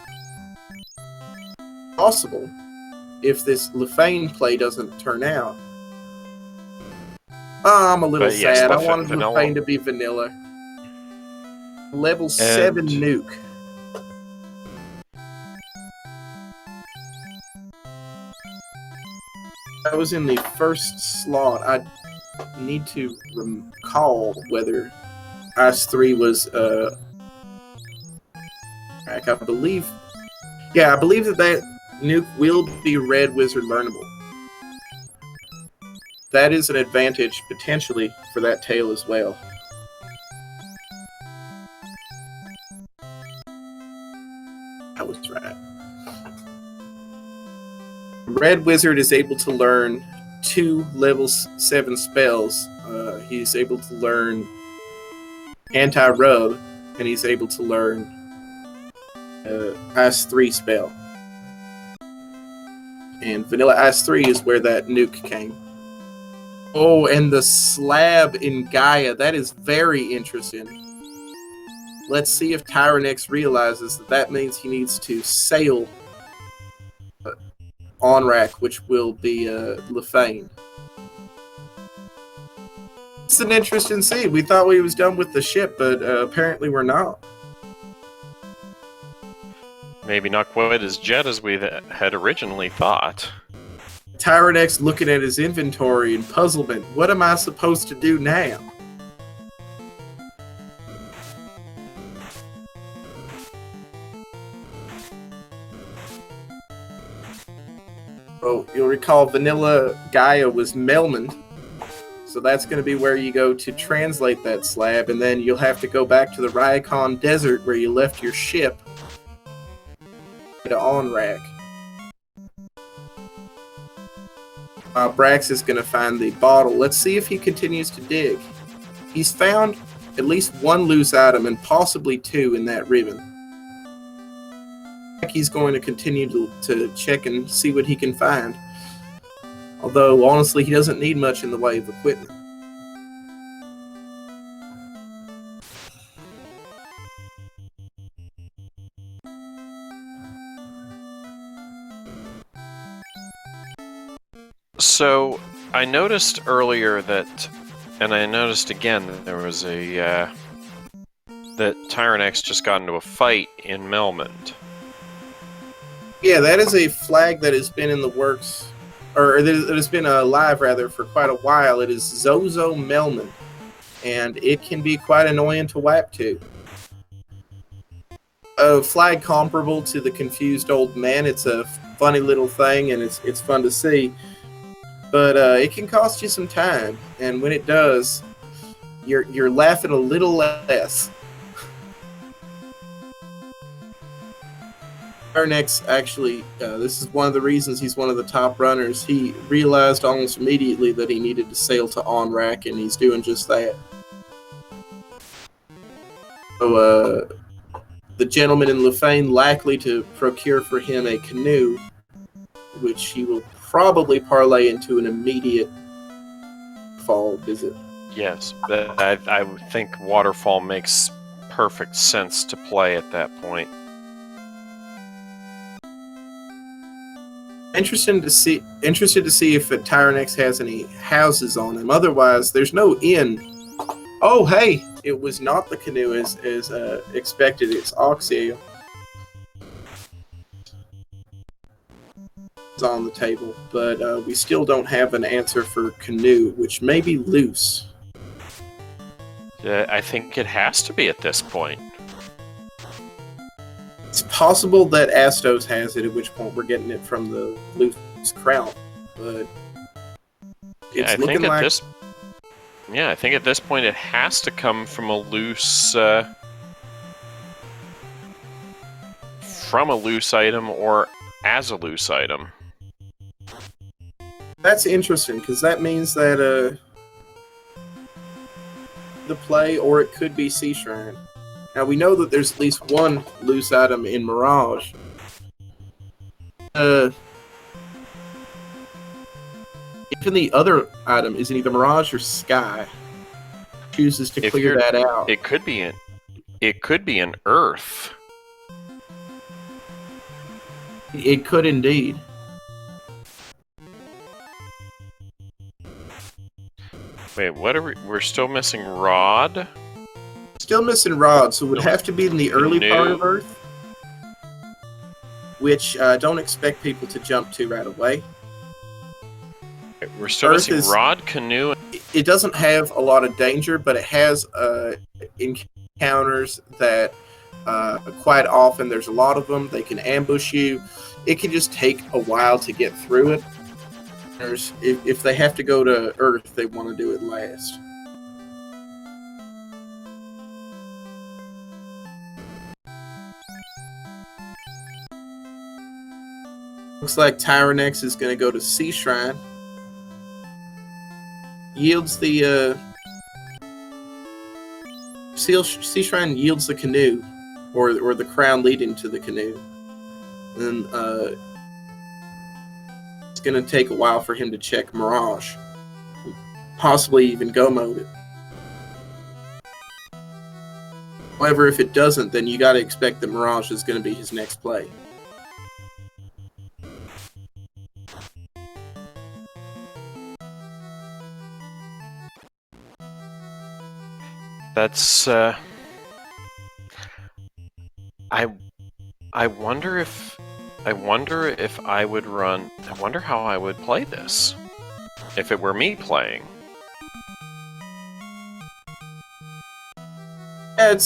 Possible if this Lefane play doesn't turn out. I'm a little sad. I wanted Lefane to be vanilla. Level 7 nuke. That was in the first slot. I need to recall whether Ice 3 was I believe. Yeah, I believe that nuke will be Red Wizard learnable. That is an advantage potentially for that tail as well. I was right. Red Wizard is able to learn 2 level 7 spells. He's able to learn Anti-Rub, and he's able to learn Ice 3 spell. And Vanilla Ice 3 is where that nuke came. Oh, and the slab in Gaia. That is very interesting. Let's see if Tyerenex realizes that means he needs to sail on-rack, which will be Lefane. It's an interesting scene. We thought we was done with the ship, but apparently we're not. Maybe not quite as jet as we had originally thought. Tyerenex looking at his inventory in puzzlement. What am I supposed to do now? Oh, you'll recall Vanilla Gaia was Melman. So that's going to be where you go to translate that slab, and then you'll have to go back to the Raycon Desert where you left your ship to on-rack. Brax is going to find the bottle. Let's see if he continues to dig. He's found at least one loose item and possibly two in that ribbon. He's going to continue to check and see what he can find. Although, honestly, he doesn't need much in the way of equipment. So, I noticed earlier that, and I noticed again that there was that Tyerenex just got into a fight in Melmond. Yeah, that is a flag that has been in the works, or that has been alive rather for quite a while. It is Zozo Melman, and it can be quite annoying to whack to. A flag comparable to the Confused Old Man. It's a funny little thing, and it's fun to see. But it can cost you some time, and when it does, you're laughing a little less. Tyerenex actually, this is one of the reasons he's one of the top runners. He realized almost immediately that he needed to sail to on-rack, and he's doing just that. So, the gentleman in Lefane likely to procure for him a canoe, which he will probably parlay into an immediate fall visit. Yes, I would think Waterfall makes perfect sense to play at that point. Interested to see if Tyerenex has any houses on him. Otherwise, there's no inn. Oh, hey! It was not the canoe as expected. It's Oxale. It's on the table, but we still don't have an answer for canoe, which may be loose. I think it has to be at this point. It's possible that Astos has it, at which point we're getting it from the loose crown. But it's looking like... I think at this point it has to come from a loose... from a loose item or as a loose item. That's interesting, because that means that the play, or it could be Sea Shrine. Now, we know that there's at least one loose item in Mirage. Even the other item is in either Mirage or Sky. Chooses to clear that out. It could be an Earth. It could indeed. Wait, what are we're still missing Rod? Still missing Rod, so it would have to be in the early part of Earth, which I don't expect people to jump to right away. We're still missing Rod, Canoe. It doesn't have a lot of danger, but it has encounters that quite often, there's a lot of them. They can ambush you. It can just take a while to get through it. If they have to go to Earth, they want to do it last. Looks like Tyerenex is going to go to Sea Shrine. Yields the Sea Shrine yields the canoe, or the crown leading to the canoe. And it's going to take a while for him to check Mirage, possibly even go mode it. However, if it doesn't, then you got to expect that Mirage is going to be his next play. That's I wonder if I would run. I wonder how I would play this if it were me playing. Yeah,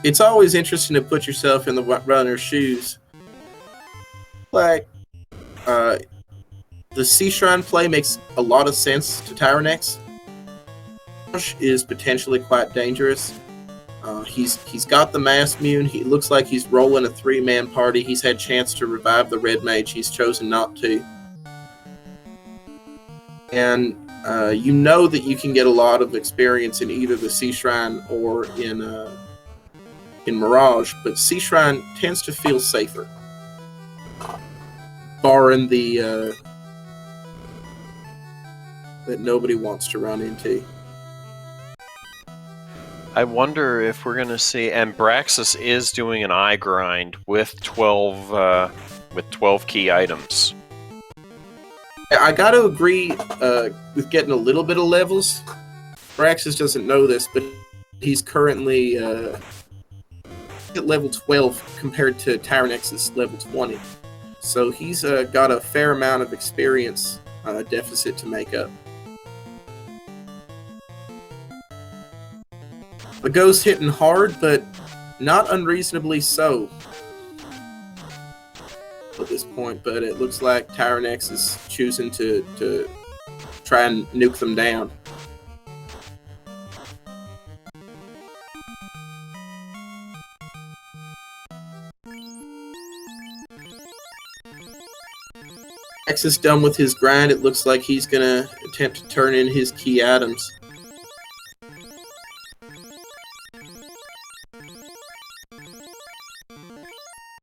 it's always interesting to put yourself in the runner's shoes. Like, the Sea Shrine play makes a lot of sense to Tyerenex. Is potentially quite dangerous. He's got the Mass Mune. He looks like he's rolling a 3-man party. He's had chance to revive the Red Mage. He's chosen not to. And you know that you can get a lot of experience in either the Sea Shrine or in Mirage, but Sea Shrine tends to feel safer, barring the that nobody wants to run into. I wonder if we're gonna see. And Braxis is doing an eye grind with 12 key items. I got to agree with getting a little bit of levels. Braxis doesn't know this, but he's currently at level 12 compared to Tyrenex's level 20. So he's got a fair amount of experience deficit to make up. The Ghost hitting hard, but not unreasonably so at this point, but it looks like Tyerenex is choosing to try and nuke them down. X is done with his grind. It looks like he's gonna attempt to turn in his key items.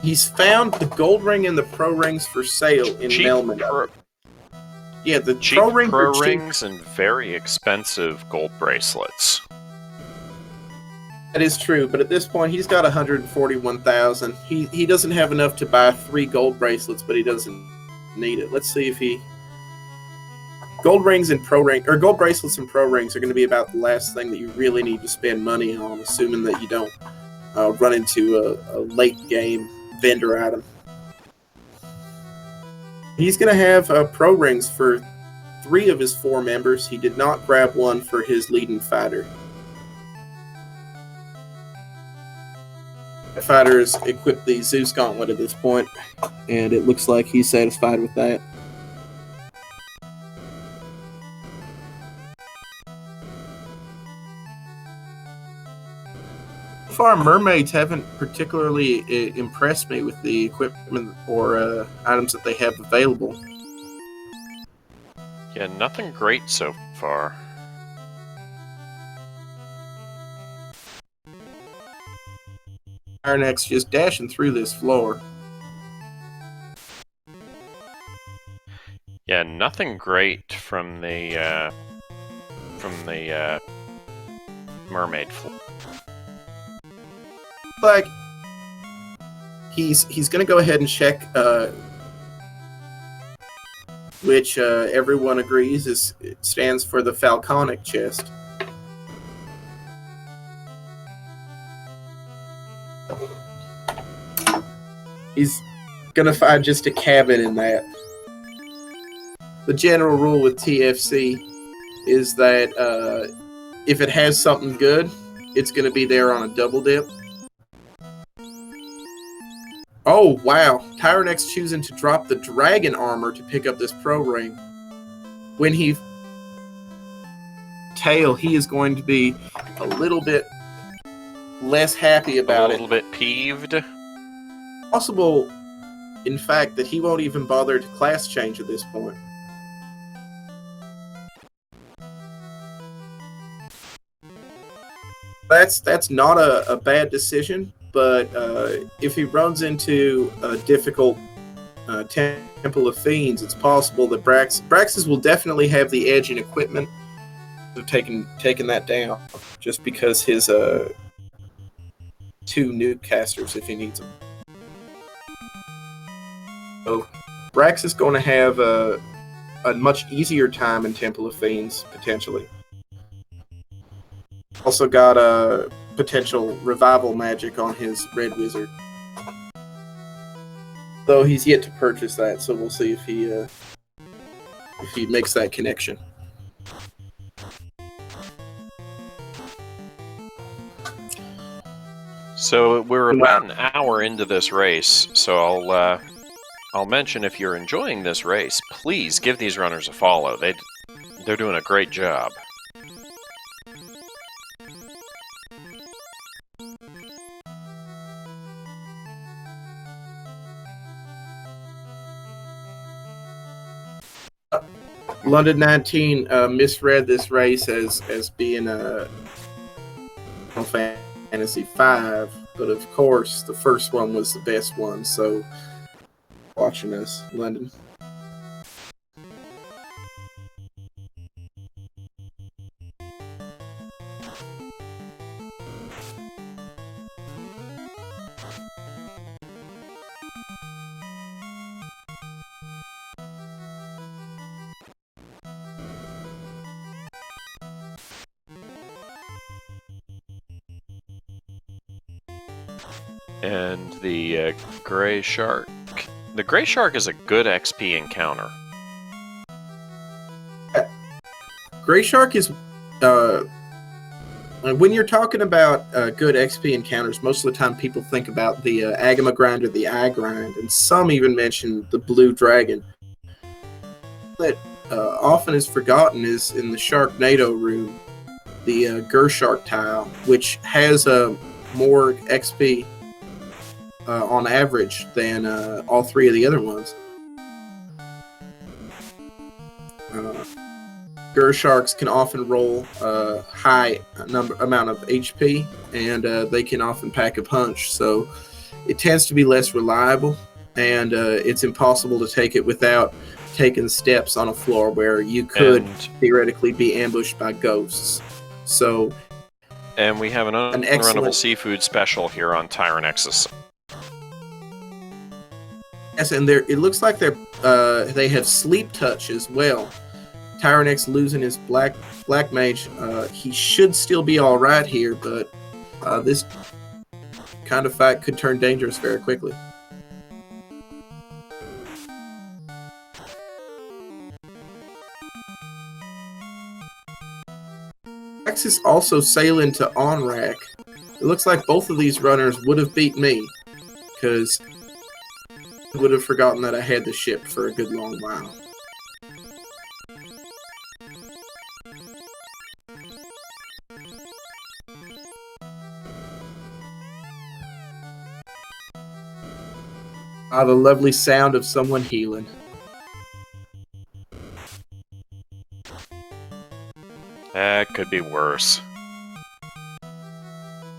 He's found the gold ring and the pro rings for sale in Melman. Yeah, the cheap pro rings and very expensive gold bracelets. That is true, but at this point he's got 141,000. He doesn't have enough to buy 3 gold bracelets, but he doesn't need it. Let's see if he gold rings and pro ring, or gold bracelets and pro rings are going to be about the last thing that you really need to spend money on, assuming that you don't run into a late game vendor item. He's going to have pro rings for 3 of his 4 members. He did not grab one for his leading fighter. The fighter has equipped the Zeus Gauntlet at this point, and it looks like he's satisfied with that. So far, mermaids haven't particularly impressed me with the equipment or items that they have available. Yeah, nothing great so far. Tyerenex just dashing through this floor. Yeah, nothing great from the mermaid floor. Like he's gonna go ahead and check, which everyone agrees it stands for the Falconic chest. He's gonna find just a cabin in that. The general rule with TFC is that if it has something good, it's gonna be there on a double dip. Oh, wow. Tyerenex choosing to drop the dragon armor to pick up this pro ring. When he tail, he is going to be a little bit less happy about it. A little bit peeved. Possible, in fact, that he won't even bother to class change at this point. That's not a bad decision. But if he runs into a difficult Temple of Fiends, it's possible that Braxis will definitely have the edge in equipment of taking that down, just because his 2 nuke casters if he needs them. So Brax is going to have a much easier time in Temple of Fiends, potentially. Also got a potential revival magic on his Red Wizard. Though he's yet to purchase that, so we'll see if he makes that connection. So we're about an hour into this race, so I'll mention, if you're enjoying this race, please give these runners a follow. They're doing a great job. London 19 misread this race as being a Final Fantasy 5, but of course the first one was the best one. So, watching us, London. And the Gray Shark. The Gray Shark is a good XP encounter. Gray Shark is when you're talking about good XP encounters, most of the time people think about the Agama grind or the Eye grind, and some even mention the Blue Dragon. That often is forgotten is in the Sharknado room, the Gershark tile, which has more XP on average than all three of the other ones. Gersharks can often roll a high amount of HP, and they can often pack a punch, so it tends to be less reliable, and it's impossible to take it without taking steps on a floor where you could theoretically be ambushed by ghosts. So, and we have an unrunnable seafood special here on Tyerenex's. Yes, and it looks like they have sleep touch as well. Tyerenex losing his black mage, he should still be all right here, but this kind of fight could turn dangerous very quickly. Brax is also sailing to Onrak. It looks like both of these runners would have beat me, because I would have forgotten that I had the ship for a good long while. The lovely sound of someone healing. That could be worse.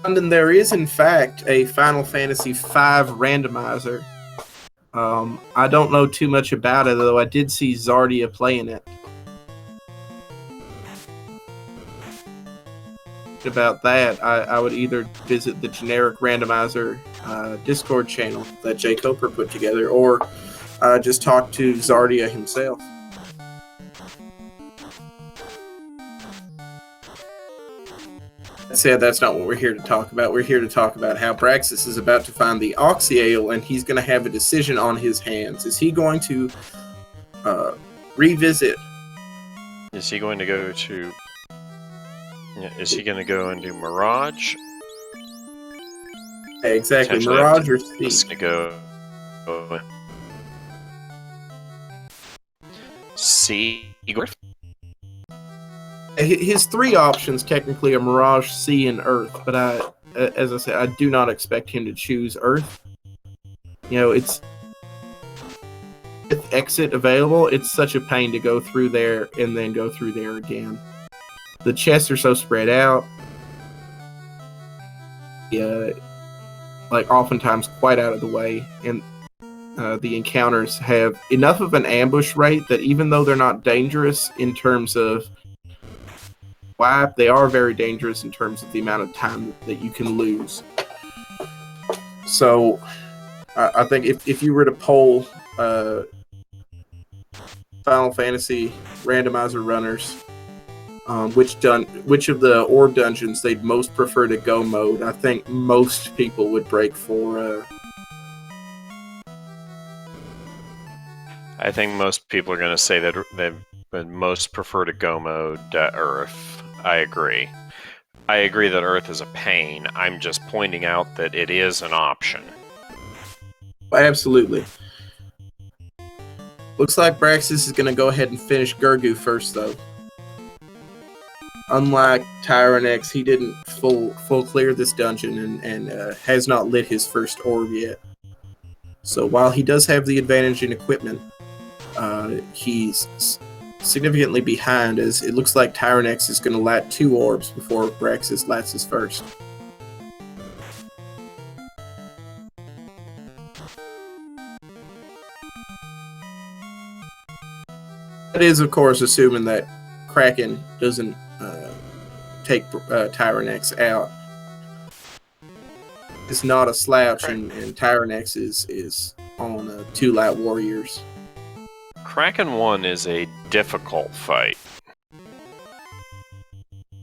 And there is, in fact, a Final Fantasy V randomizer. I don't know too much about it, though I did see Zardia playing it. About that, I would either visit the generic randomizer Discord channel that Jay Coper put together, or just talk to Zardia himself. That said, that's not what we're here to talk about. We're here to talk about how Braxis is about to find the Oxyale, and he's going to have a decision on his hands. Is he going to revisit? Is he going to go to... Is he going to go and do Mirage? Yeah, exactly, Mirage or Sea. He's going to go... Sea? His three options technically are Mirage, Sea, and Earth, but as I said, I do not expect him to choose Earth. You know, it's with exit available, it's such a pain to go through there and then go through there again. The chests are so spread out. Yeah, like oftentimes quite out of the way, and the encounters have enough of an ambush rate that even though they're not dangerous in terms of wipe, they are very dangerous in terms of the amount of time that you can lose. So I think if you were to poll Final Fantasy randomizer runners, which of the orb dungeons they'd most prefer to go mode. I think most people would break for. I think most people are going to say that they would most prefer to go mode Earth. I agree. I agree that Earth is a pain. I'm just pointing out that it is an option. Absolutely. Looks like Braxis is going to go ahead and finish Gurgu first, though. Unlike Tyerenex, he didn't full clear this dungeon and has not lit his first orb yet. So while he does have the advantage in equipment, he's significantly behind, as it looks like Tyerenex is going to light 2 orbs before Braxis lights his first. That is, of course, assuming that Kraken doesn't take Tyerenex out. It's not a slouch, and Tyerenex is on 2 Light Warriors. Kraken 1 is a difficult fight.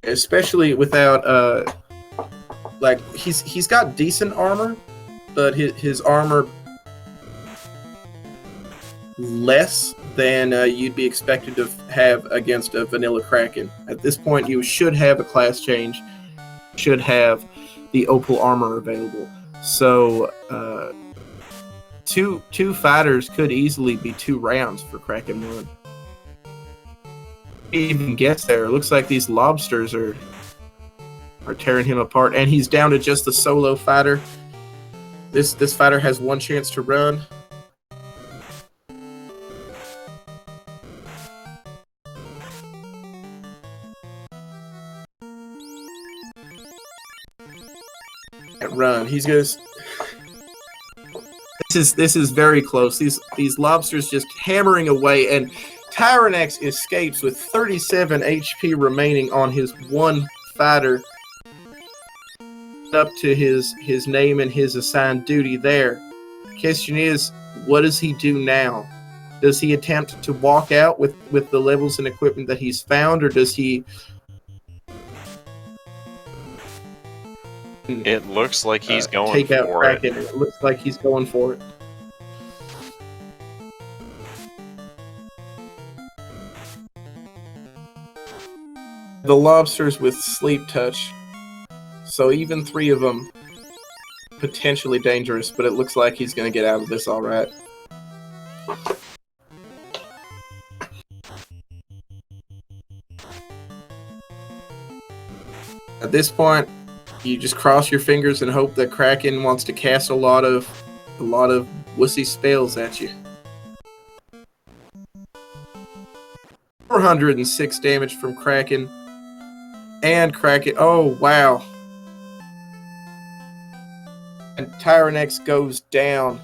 Especially without, he's got decent armor, but his armor less than you'd be expected to have against a vanilla Kraken. At this point, you should have a class change, should have the Opal armor available. So, two fighters could easily be 2 rounds for Kraken 1. He even gets there. It looks like these lobsters are tearing him apart, and he's down to just the solo fighter. This fighter has 1 chance to run. Run. He's gonna. This is very close. These lobsters just hammering away, and Tyerenex escapes with 37 HP remaining on his 1 fighter. Up to his name and his assigned duty there. Question is, what does he do now? Does he attempt to walk out with the levels and equipment that he's found, or does he? It looks like he's going take out for Kraken. it. It looks like he's going for it. The lobsters with sleep touch. So even 3 of them potentially dangerous, but it looks like he's going to get out of this all right. At this point, you just cross your fingers and hope that Kraken wants to cast a lot of wussy spells at you. 406 damage from Kraken. And Kraken, oh wow. And Tyerenex goes down.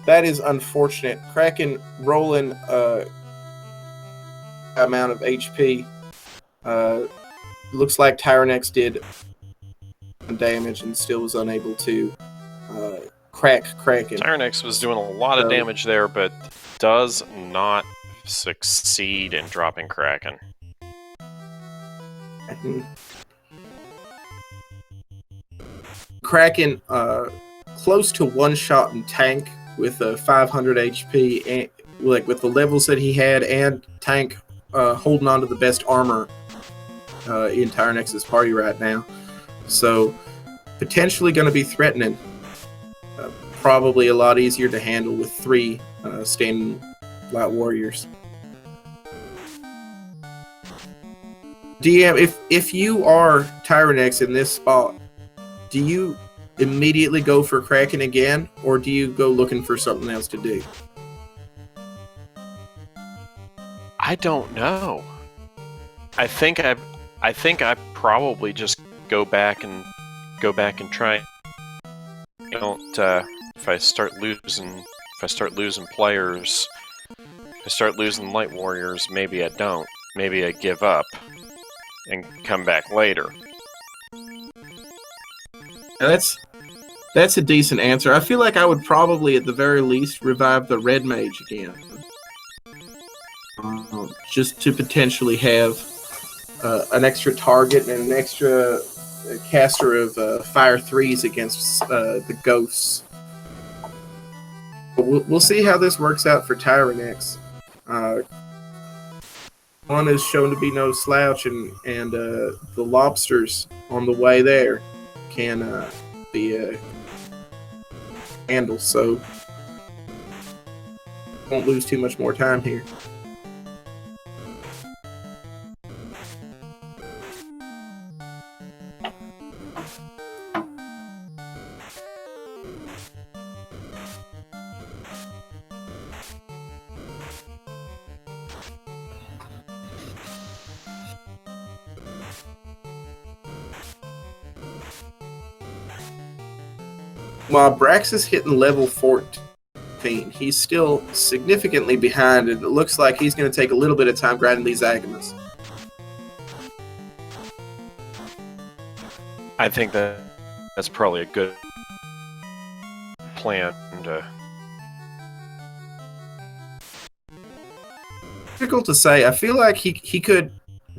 That is unfortunate. Kraken rolling amount of HP. Looks like Tyerenex did damage and still was unable to crack Kraken. Tyerenex was doing a lot of damage there, but does not succeed in dropping Kraken. Kraken close to 1-shot and tank with 500 HP, and with the levels that he had, and tank holding on to the best armor in Tyrenex's party right now. So potentially going to be threatening. Probably a lot easier to handle with 3 standing Light Warriors. DM, if you are Tyerenex in this spot, do you immediately go for Kraken again, or do you go looking for something else to do? I don't know. I think I probably just go back and try. I don't. If I start losing players, if I start losing Light Warriors, maybe I don't. Maybe I give up and come back later. Now that's a decent answer. I feel like I would probably, at the very least, revive the Red Mage again. just to potentially have an extra target and an extra caster of fire 3s against the ghosts. But we'll see how this works out for Tyerenex. One is shown to be no slouch, and the lobsters on the way there can be handled. So won't lose too much more time here. While Brax is hitting level 14, he's still significantly behind, and it looks like he's going to take a little bit of time grinding these Agamas. I think that's probably a good plan. Difficult to say. I feel like he could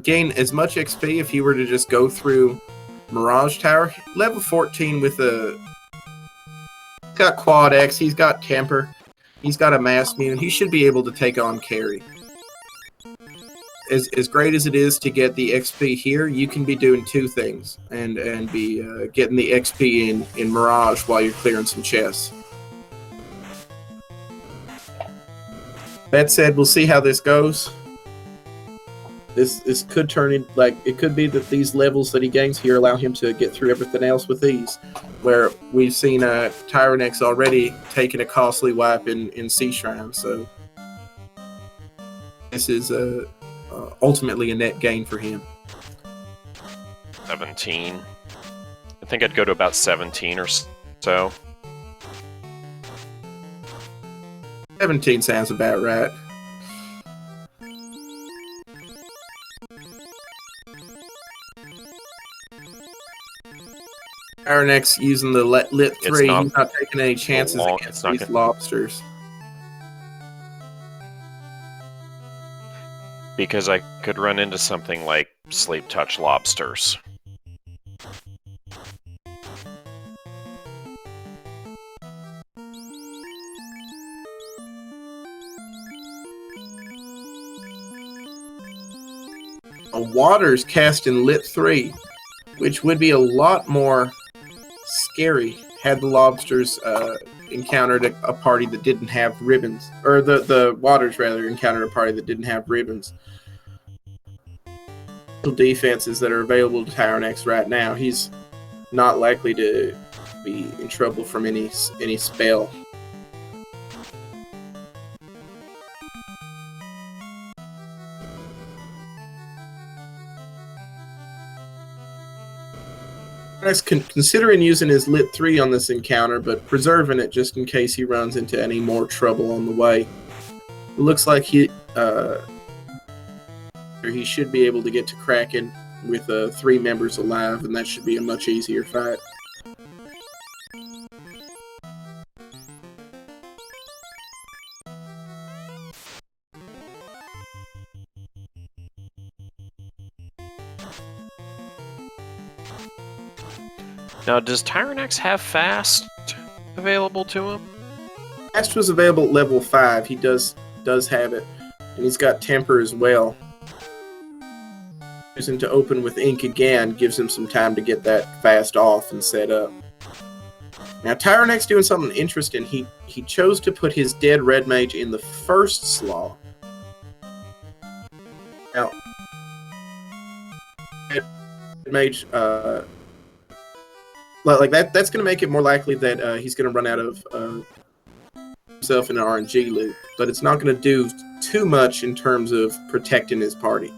gain as much XP if he were to just go through Mirage Tower. Level 14 with a... He's got Quad X, he's got Temper, he's got a Mass Mune. He should be able to take on Carry. As great as it is to get the XP here, you can be doing two things and be getting the XP in Mirage while you're clearing some chests. That said, we'll see how this goes. This could turn in, like, it could be that these levels that he gains here allow him to get through everything else with ease. Where we've seen Tyerenex already taking a costly wipe in Sea Shrine, so this is ultimately a net gain for him. 17. I think I'd go to about 17 or so. 17 sounds about right. Tyerenex using the lit 3, he's not taking any chances against these lobsters. Because I could run into something like Sleep Touch lobsters. A Water's casting lit 3, which would be a lot more scary had the lobsters encountered a party that didn't have ribbons, or the Waters rather encountered a party that didn't have ribbons. Defenses that are available to Tyerenex right now, he's not likely to be in trouble from any spell. Considering using his lit 3 on this encounter, but preserving it just in case he runs into any more trouble on the way. It looks like he should be able to get to Kraken with 3 members alive, and that should be a much easier fight. Now, does Tyerenex have Fast available to him? Fast was available at level 5. He does have it, and he's got Temper as well. Using to open with Ink again gives him some time to get that Fast off and set up. Now, Tyerenex doing something interesting. He chose to put his dead Red Mage in the first slot. Now, Red Mage, like that's going to make it more likely that he's going to run out of himself in an RNG loop, but it's not going to do too much in terms of protecting his party.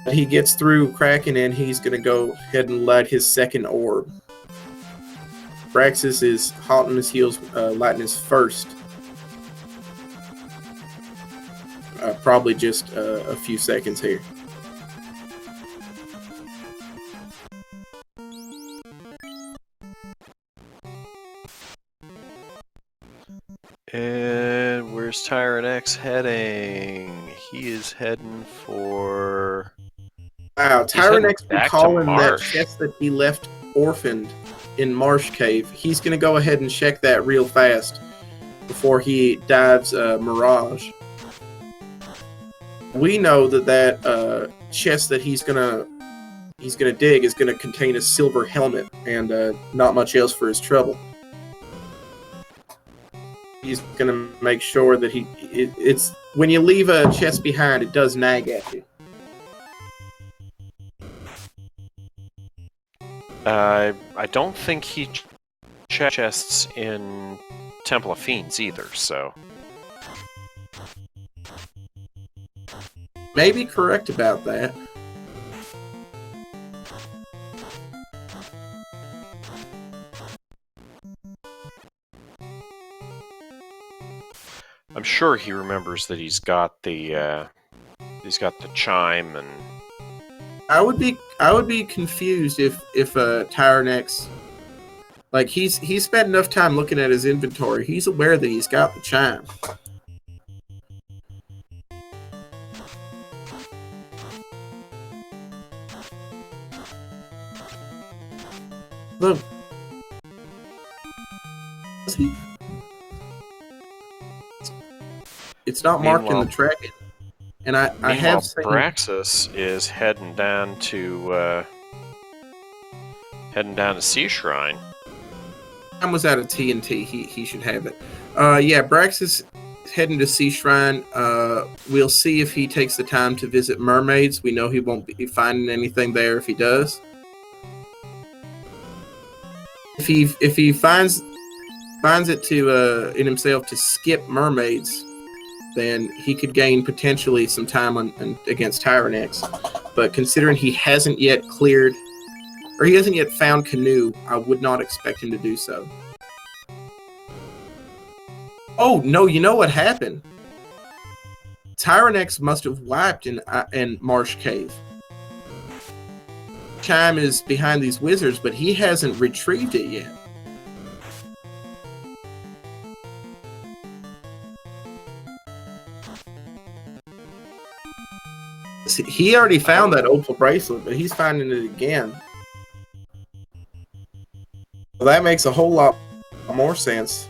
He gets through Kraken, and he's going to go ahead and light his second orb. Braxis is hot on his heels, lighting his first. Probably just a few seconds here. And where's Tyerenex heading? He is heading for... Wow, He's heading Tyerenex back to recalling that Marsh. chest that he left orphaned in Marsh Cave. He's going to go ahead and check that real fast before he dives Mirage. We know that chest that he's gonna dig is gonna contain a silver helmet and not much else for his trouble. He's gonna make sure that it's when you leave a chest behind, it does nag at you. I don't think he checked chests in Temple of Fiends either, so... Maybe correct about that. I'm sure he remembers that he's got the chime and... I would be confused if Tyerenex, like he's spent enough time looking at his inventory. He's aware that he's got the chime. Look. It's not marked in the track. And I have seen... Braxis is heading down to Sea Shrine. I was out of TNT. He should have it. Yeah, Braxis heading to Sea Shrine. We'll see if he takes the time to visit mermaids. We know he won't be finding anything there if he does. If he finds it to in himself to skip mermaids, then he could gain potentially some time against Tyerenex. But considering he hasn't yet cleared, or he hasn't yet found Canoe, I would not expect him to do so. Oh, no, you know what happened? Tyerenex must have wiped in Marsh Cave. Chime is behind these wizards, but he hasn't retrieved it yet. He already found that opal bracelet, but he's finding it again. Well, that makes a whole lot more sense.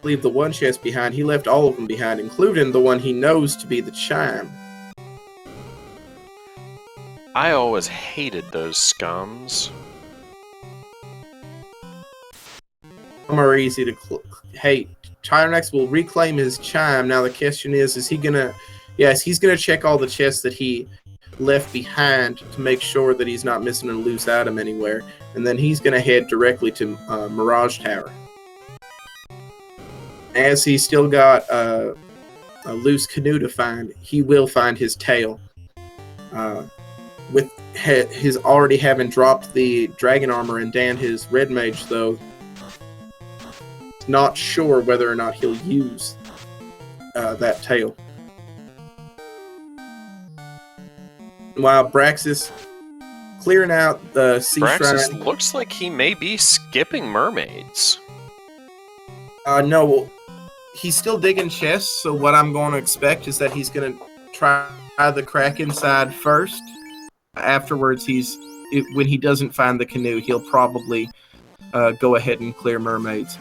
Leave the one chest behind. He left all of them behind, including the one he knows to be the chime. I always hated those scums. Some are easy to hate. Tyerenex will reclaim his chime. Now the question is he gonna... Yes, he's gonna check all the chests that he left behind to make sure that he's not missing a loose item anywhere. And then he's gonna head directly to Mirage Tower. As he's still got a loose Canoe to find, he will find his tail. With his already having dropped the dragon armor and danned his red mage, though, not sure whether or not he'll use that tail. While Braxis clearing out the sea Braxis shrine. Looks like he may be skipping mermaids. No, well, he's still digging chests, so what I'm going to expect is that he's going to try the crack inside first. Afterwards, when he doesn't find the Canoe, he'll probably go ahead and clear mermaids.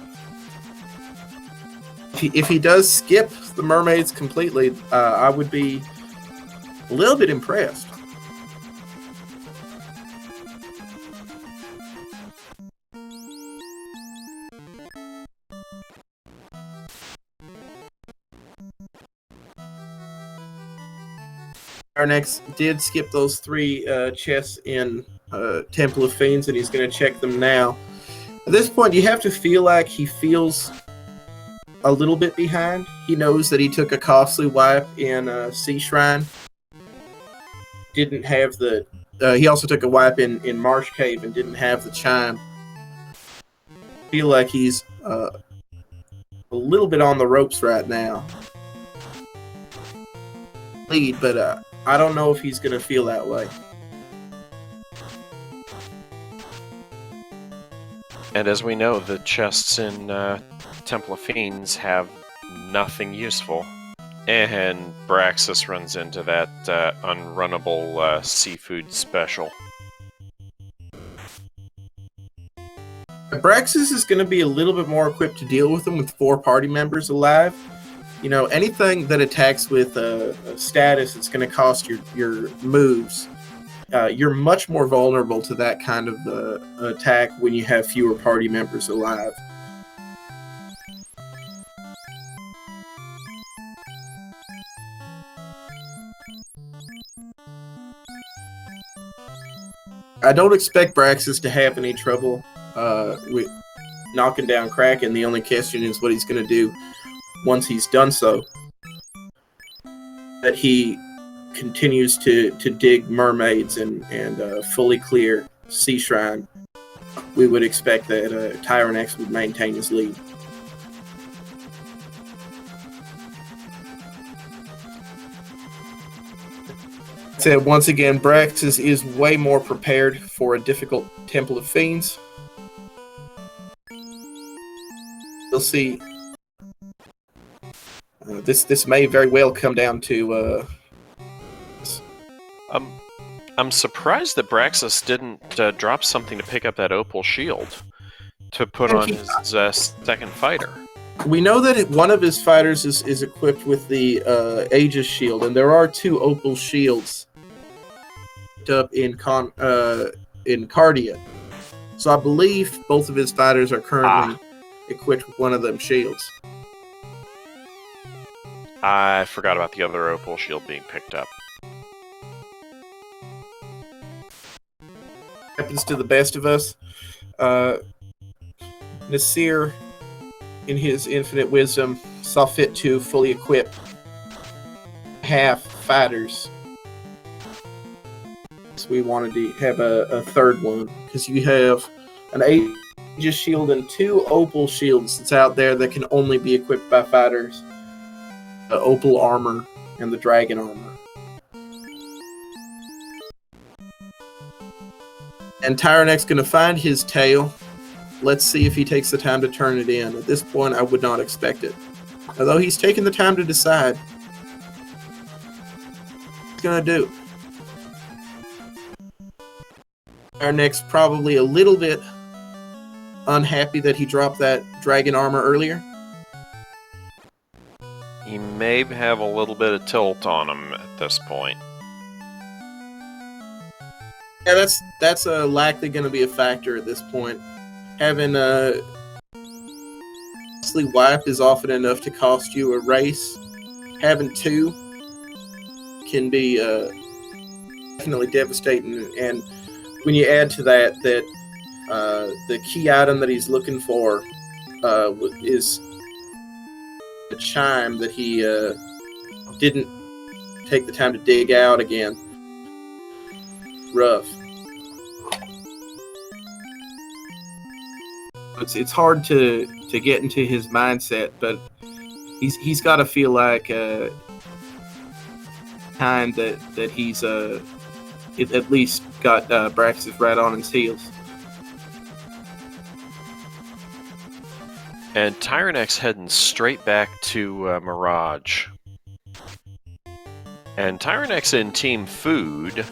If he does skip the mermaids completely, I would be a little bit impressed. Tyerenex did skip those 3 chests in Temple of Fiends, and he's going to check them now. At this point, you have to feel like he feels a little bit behind. He knows that he took a costly wipe in Sea Shrine. Didn't have the... he also took a wipe in Marsh Cave and didn't have the chime. Feel like he's a little bit on the ropes right now. Lead, but I don't know if he's going to feel that way. And as we know, the chests in Temple of Fiends have nothing useful. And Braxis runs into that unrunnable seafood special. Braxis is going to be a little bit more equipped to deal with them with 4 party members alive. You know, anything that attacks with a status that's going to cost your moves, you're much more vulnerable to that kind of attack when you have fewer party members alive. I don't expect Braxis to have any trouble with knocking down Kraken. The only question is what he's going to do once he's done so. That he continues to dig mermaids and fully clear Sea Shrine. We would expect that Tyerenex would maintain his lead. Said once again, Braxis is way more prepared for a difficult Temple of Fiends. We'll see. This may very well come down to. I'm surprised that Braxis didn't drop something to pick up that opal shield to put on his second fighter. We know that one of his fighters is equipped with the Aegis shield, and there are 2 opal shields up in Cardia. So I believe both of his fighters are currently equipped with one of them shields. I forgot about the other opal shield being picked up. Happens to the best of us. Nasir, in his infinite wisdom, saw fit to fully equip half fighters. So we wanted to have a third one, because you have an Aegis shield and 2 opal shields that's out there that can only be equipped by fighters. The opal armor and the dragon armor. And Tyerenex going to find his tail. Let's see if he takes the time to turn it in. At this point, I would not expect it. Although he's taken the time to decide. What he's going to do. Tyerenex probably a little bit unhappy that he dropped that dragon armor earlier. He may have a little bit of tilt on him at this point. Yeah, that's likely going to be a factor at this point. Having a costly wipe is often enough to cost you a race. Having 2 can be definitely devastating, and when you add to that the key item that he's looking for is the chime that he didn't take the time to dig out again. Rough. It's hard to get into his mindset, but he's got to feel like time that he's at least got Braxis right on his heels. And Tyerenex heading straight back to Mirage. And Tyerenex in Team Food.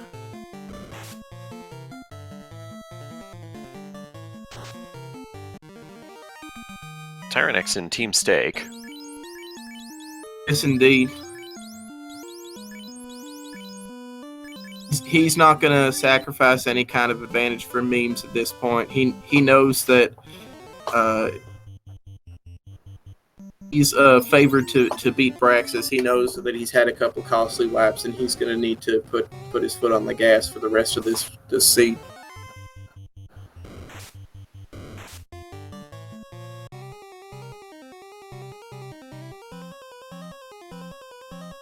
Tyerenex in Team Steak. Yes, indeed. He's not going to sacrifice any kind of advantage for memes at this point. He knows that he's favored to beat Braxis. He knows that he's had a couple costly wipes, and he's going to need to put his foot on the gas for the rest of this seat.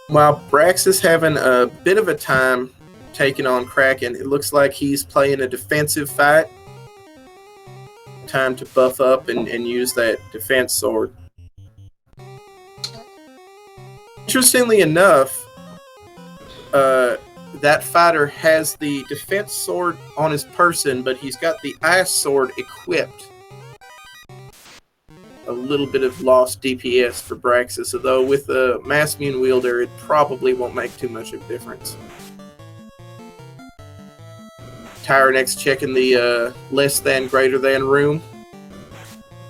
While Braxis having a bit of a time taking on Kraken, it looks like he's playing a defensive fight. Time to buff up and use that defense sword. Interestingly enough, that fighter has the defense sword on his person, but he's got the ice sword equipped. A little bit of lost DPS for Braxis, although with the Mass Mune Wielder, it probably won't make too much of a difference. Tyerenex checking the less than, greater than room.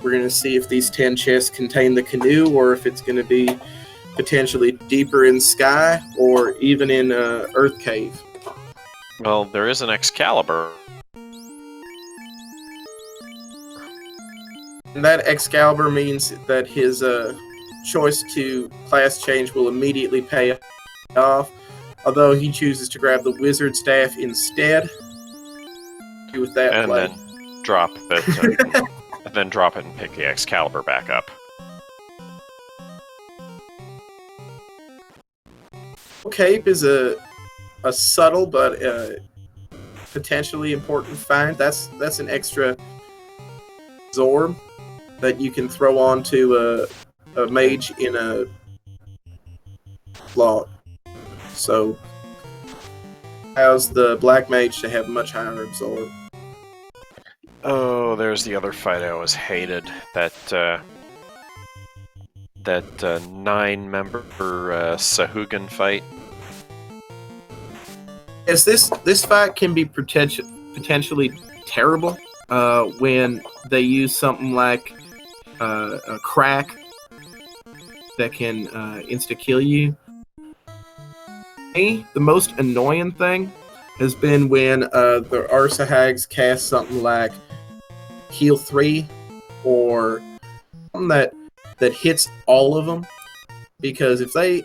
We're going to see if these 10 chests contain the canoe, or if it's going to be potentially deeper in sky, or even in Earth Cave. Well, there is an Excalibur. And that Excalibur means that his choice to class change will immediately pay off, although he chooses to grab the Wizard Staff instead. With that and play. Then drop it, and then drop it and pick the Excalibur back up. Cape is a subtle but potentially important find. That's an extra Zorb that you can throw onto a mage in a slot. So allows the black mage to have much higher absorb. Oh, there's the other fight I always hated. That 9-member Sahugan fight. Yes, this fight can be potentially terrible when they use something like a crack that can insta-kill you. The most annoying thing has been when the Ursa Hags cast something like Heal 3 or something that hits all of them, because if they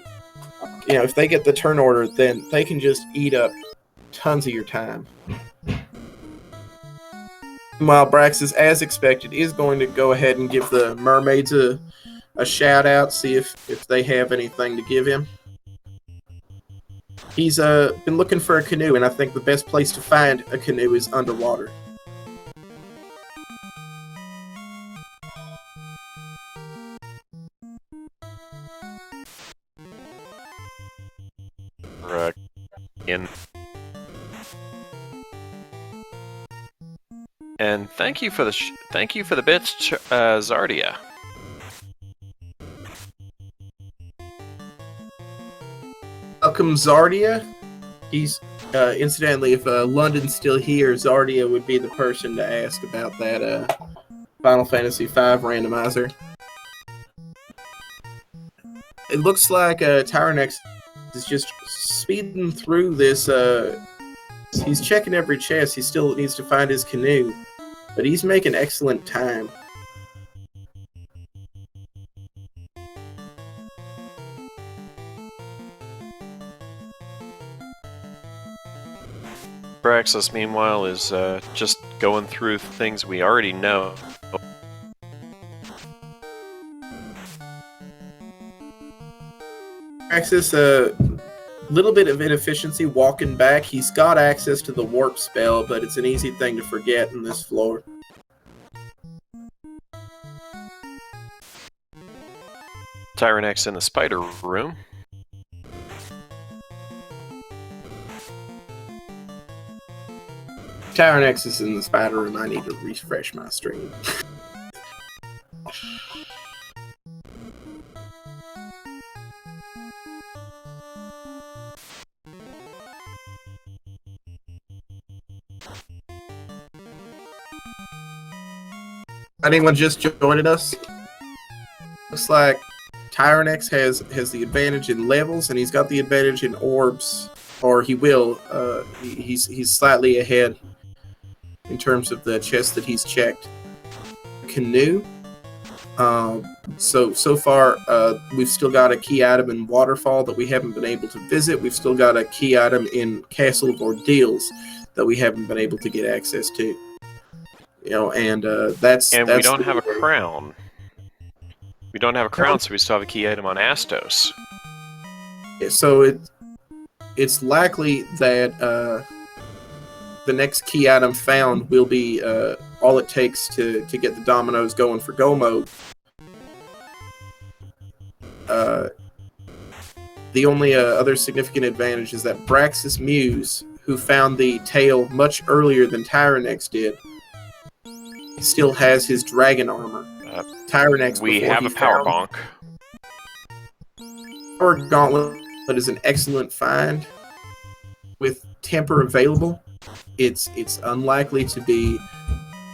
get the turn order, then they can just eat up tons of your time. Meanwhile, Braxis, as expected, is going to go ahead and give the mermaids a shout out, see if they have anything to give him. He's been looking for a canoe, and I think the best place to find a canoe is underwater. And thank you for the bits, Zardia. Welcome, Zardia. He's incidentally, if London's still here, Zardia would be the person to ask about that Final Fantasy V randomizer. It looks like Tyerenex is just speeding through this. He's checking every chest. He still needs to find his canoe, but he's making excellent time. Braxis, meanwhile, is just going through things we already know. Braxis, a little bit of inefficiency walking back. He's got access to the warp spell, but it's an easy thing to forget in this floor. Tyerenex in the spider room. Tyerenex is in the spider room. I need to refresh my stream. Anyone just joined us? Looks like Tyerenex has the advantage in levels, and he's got the advantage in orbs, or he will. He's slightly ahead in terms of the chest that he's checked. Canoe. So far, we've still got a key item in Waterfall that we haven't been able to visit. We've still got a key item in Castle of Ordeals that we haven't been able to get access to. You know, and that's we don't have a crown. We don't have a crown, so we still have a key item on Astos. So it's likely that the next key item found will be all it takes to get the dominoes going for go mode. The only other significant advantage is that Braxis Muse, who found the tail much earlier than Tyerenex did, still has his dragon armor. Tyerenex We before have he a power found. bonk. Power Gauntlet is an excellent find. With temper available, it's unlikely to be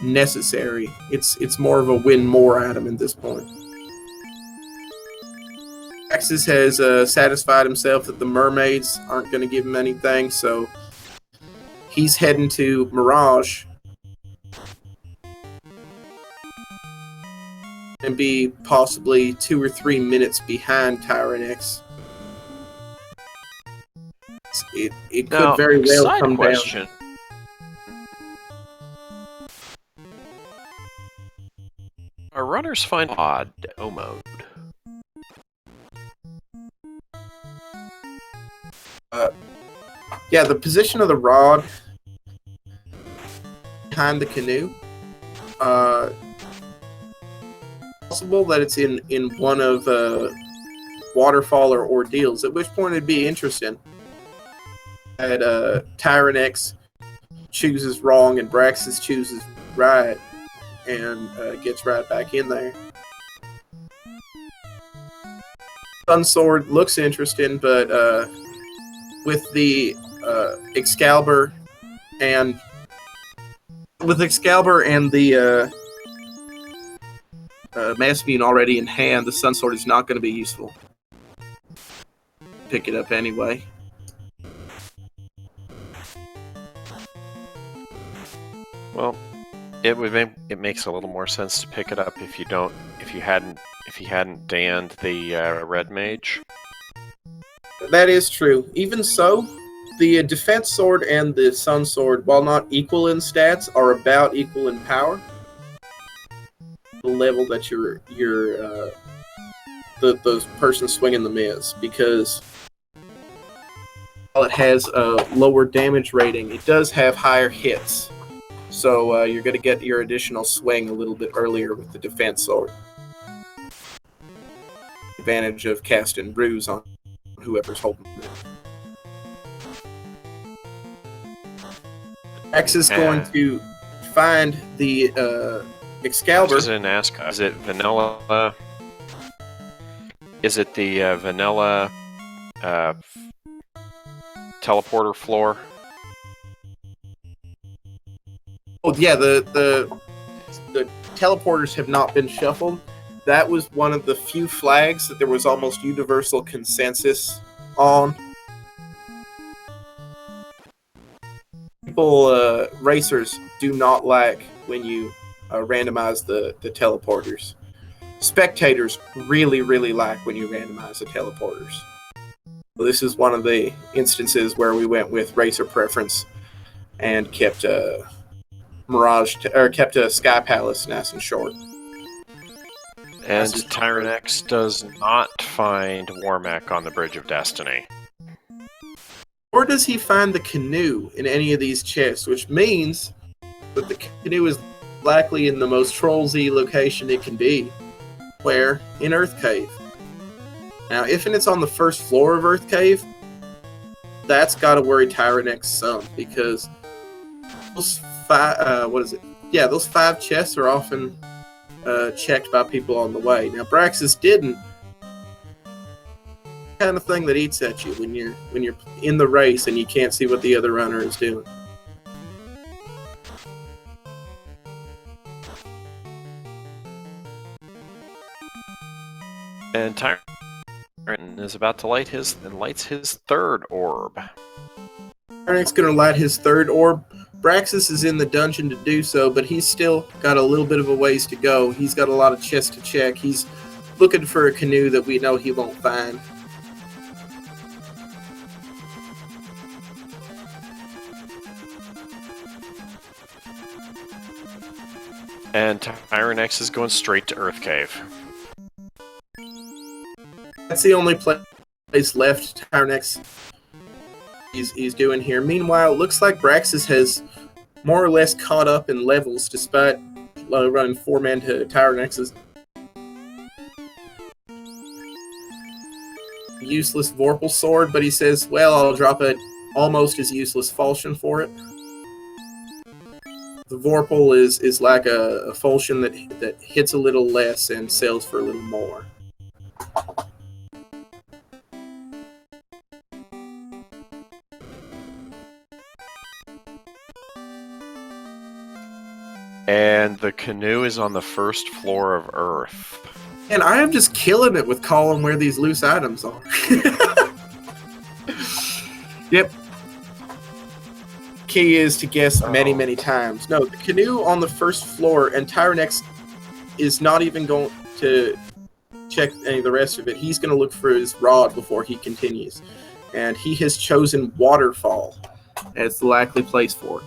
necessary. It's more of a win more item at this point. Axis has satisfied himself that the mermaids aren't going to give him anything, so he's heading to Mirage and be possibly 2 or 3 minutes behind Tyerenex. It could Now, very well side come question. Are runners find odd O mode? Yeah, the position of the rod behind the canoe. Possible that it's in one of waterfall or ordeals. At which point it'd be interesting that Tyerenex chooses wrong and Braxis chooses right, and gets right back in there. Sunsword looks interesting, but with the Excalibur and the Massmune already in hand, the Sunsword is not going to be useful. Pick it up anyway. Well, it makes a little more sense to pick it up if you hadn't danned the red mage. That is true. Even so, the defense sword and the sun sword, while not equal in stats, are about equal in power. The level that the person swinging them is, because while it has a lower damage rating, it does have higher hits. So you're going to get your additional swing a little bit earlier with the defense sword. Advantage of casting Ruse on whoever's holding it. X is going to find the Excalibur. I was going to ask, is it vanilla? Is it the vanilla teleporter floor? Oh yeah, the teleporters have not been shuffled. That was one of the few flags that there was almost universal consensus on. People, racers, do not like when you randomize the teleporters. Spectators really, really like when you randomize the teleporters. Well, this is one of the instances where we went with racer preference and kept kept a Sky Palace nice and short. And Tyerenex does not find Warmac on the Bridge of Destiny. Or does he find the canoe in any of these chests, which means that the canoe is likely in the most trollsy location it can be. Where? In Earth Cave. Now, if it's on the first floor of Earth Cave, that's got to worry Tyerenex some, because those those 5 chests are often checked by people on the way. Now, Braxis didn't. Kind of thing that eats at you when you're in the race and you can't see what the other runner is doing. And Tyrant is about to lights his third orb. Tyrant's going to light his third orb. Braxis is in the dungeon to do so, but he's still got a little bit of a ways to go. He's got a lot of chests to check. He's looking for a canoe that we know he won't find. And Tyerenex is going straight to Earth Cave. That's the only place left Tyerenex he's doing here. Meanwhile, it looks like Braxis has more or less caught up in levels despite running 4-man to Tyrenex's useless Vorpal sword, but he says, well, I'll drop a almost as useless falchion for it. The the Vorpal is like a Fulsion that hits a little less and sells for a little more. And the canoe is on the first floor of Earth. And I am just killing it with calling where these loose items are. Yep. Key is to guess many times. No, the canoe on the first floor, and Tyerenex is not even going to check any of the rest of it. He's going to look for his rod before he continues. And he has chosen Waterfall as the likely place for it.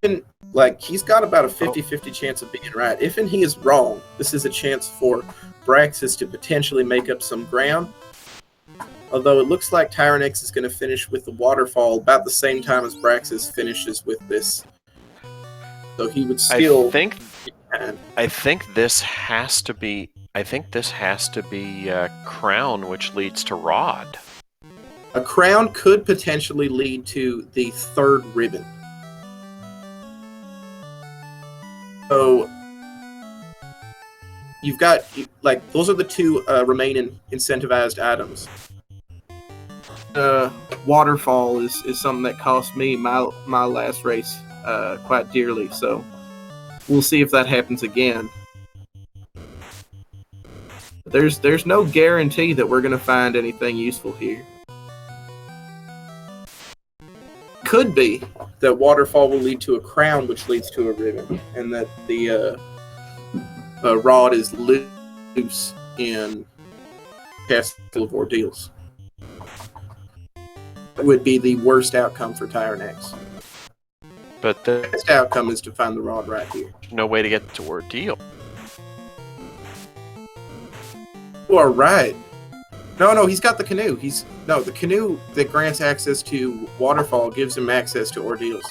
And, like, he's got about a 50-50 chance of being right. If and he is wrong, this is a chance for Braxis to potentially make up some ground. Although it looks like Tyerenex is going to finish with the Waterfall about the same time as Braxis finishes with this. So he would still... I think this has to be... Crown, which leads to Rod. A Crown could potentially lead to the third ribbon. So you've got, like, those are the two remaining incentivized items. Waterfall is something that cost me my last race quite dearly, so we'll see if that happens again. There's no guarantee that we're going to find anything useful here. Could be that Waterfall will lead to a Crown, which leads to a ribbon, and that the rod is loose in Castle of Ordeals. That would be the worst outcome for Tyerenex. But the best outcome is to find the rod right here. No way to get to Ordeal. You are right. No, he's got the canoe. The canoe that grants access to Waterfall gives him access to Ordeals.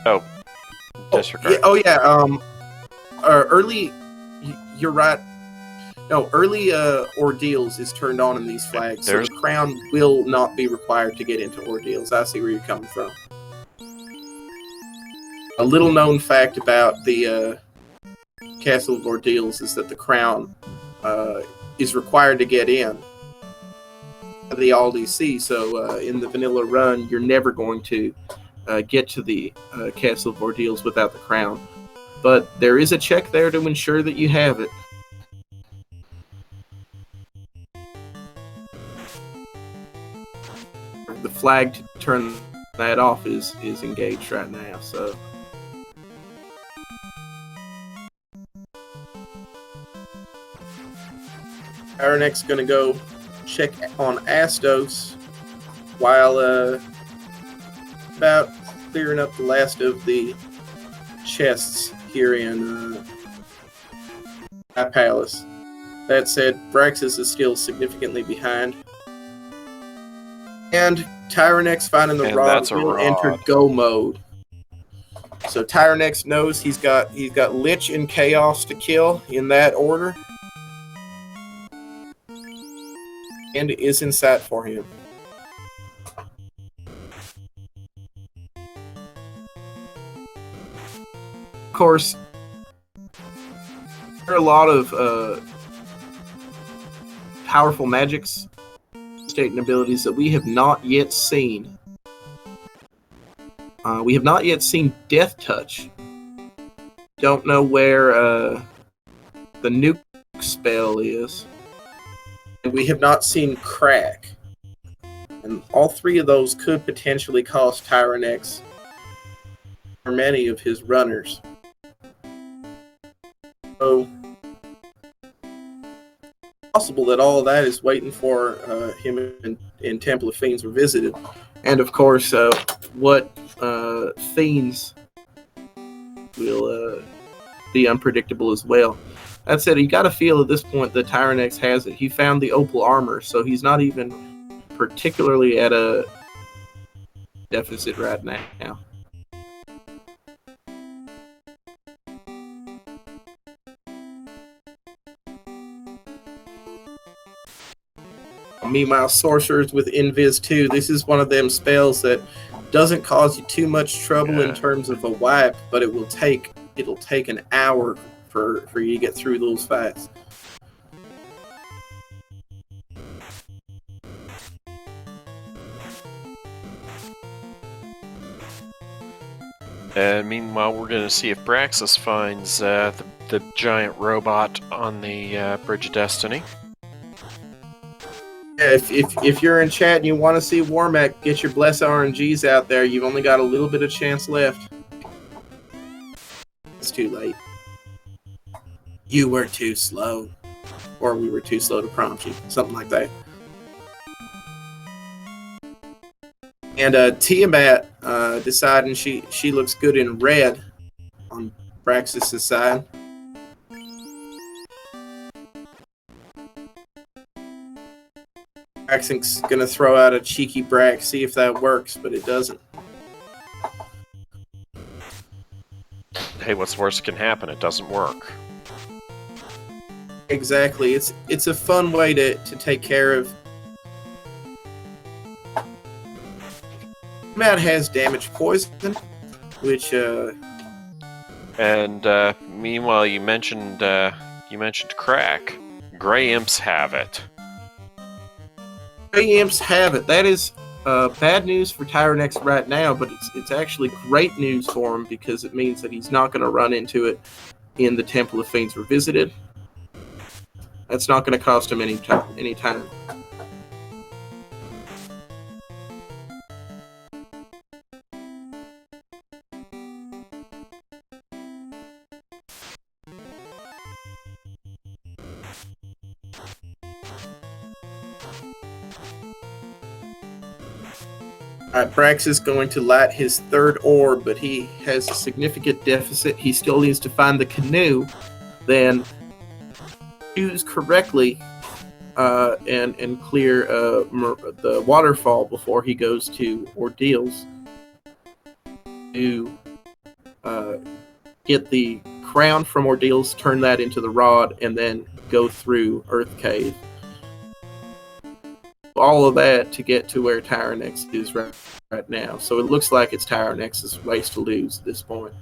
Oh. Disregard. Early... You're right. No, early Ordeals is turned on in these flags, so the Crown will not be required to get into Ordeals. I see where you're coming from. A little known fact about the Castle of Ordeals is that the Crown is required to get in the LDC, so in the vanilla run, you're never going to get to the Castle of Ordeals without the Crown. But there is a check there to ensure that you have it. The flag to turn that off is engaged right now, so... Tyerenex is going to go check on Astos while about clearing up the last of the chests here in High Palace. That said, Braxis is still significantly behind. And Tyerenex finding the rod will enter go mode. So Tyerenex knows he's got Lich and Chaos to kill in that order. And is in sight for him. Of course, there are a lot of powerful magics, state and abilities that we have not yet seen. We have not yet seen Death Touch. Don't know where the nuke spell is. And we have not seen Crack. And all three of those could potentially cost Tyerenex or many of his runners. So, possible that all of that is waiting for him in Temple of Fiends Revisited. And of course, what Fiends will be unpredictable as well. That said, you got to feel at this point that Tyerenex has it. He found the Opal Armor, so he's not even particularly at a deficit right now. Meanwhile, Sorcerers with Invis 2, this is one of them spells that doesn't cause you too much trouble in terms of a wipe, but it'll take an hour for you to get through those fights. Meanwhile, we're going to see if Braxis finds the giant robot on the Bridge of Destiny. Yeah, if you're in chat and you want to see Warmac, get your Bless RNGs out there. You've only got a little bit of chance left. It's too late. You were too slow. Or we were too slow to prompt you. Something like that. And Tiamat deciding she looks good in red on Braxis' side. Braxis gonna throw out a cheeky Brax, see if that works, but it doesn't. Hey, what's worse can happen? It doesn't work. Exactly. It's a fun way to take care of. Matt has damage poison, which And meanwhile, you mentioned crack. Gray imps have it. Gray imps have it. That is bad news for Tyerenex right now, but it's actually great news for him because it means that he's not going to run into it in the Temple of Fiends Revisited. That's not going to cost him any time. Brax is going to light his third orb, but he has a significant deficit. He still needs to find the canoe, then choose correctly, and clear the waterfall before he goes to Ordeals to get the crown from Ordeals, turn that into the rod, and then go through Earth Cave. All of that to get to where Tyerenex is right now. So it looks like it's Tyrenex's race to lose at this point.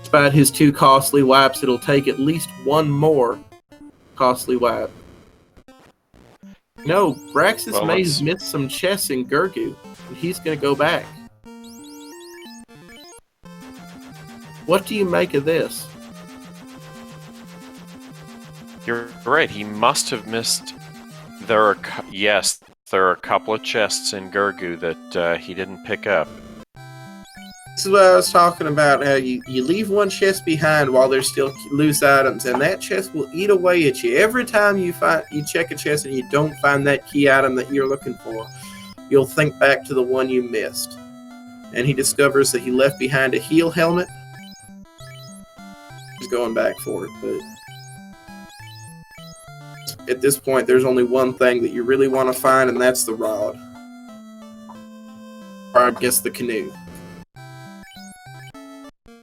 Despite his 2 costly wipes, it'll take at least 1 more costly wipe. No, Braxis may have missed some chests in Gurgu, and he's going to go back. What do you make of this? You're right. He must have missed. There are a couple of chests in Gurgu that he didn't pick up. This is what I was talking about, how you leave one chest behind while there's still loose items, and that chest will eat away at you. Every time you check a chest and you don't find that key item that you're looking for, you'll think back to the one you missed. And he discovers that he left behind a heal helmet. He's going back for it, but at this point, there's only one thing that you really want to find, and that's the rod. Or I guess the canoe.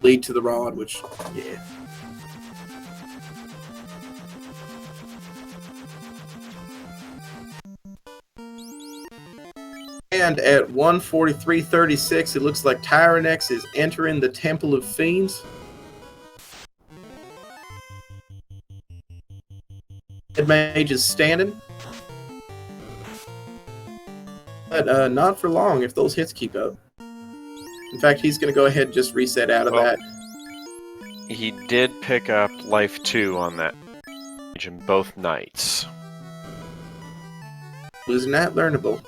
Lead to the rod, which, yeah. And at 1:43:36, it looks like Tyerenex is entering the Temple of Fiends. Red Mage is standing. But not for long if those hits keep up. In fact, he's going to go ahead and just reset out of that. He did pick up Life 2 on that in both nights. Was not learnable.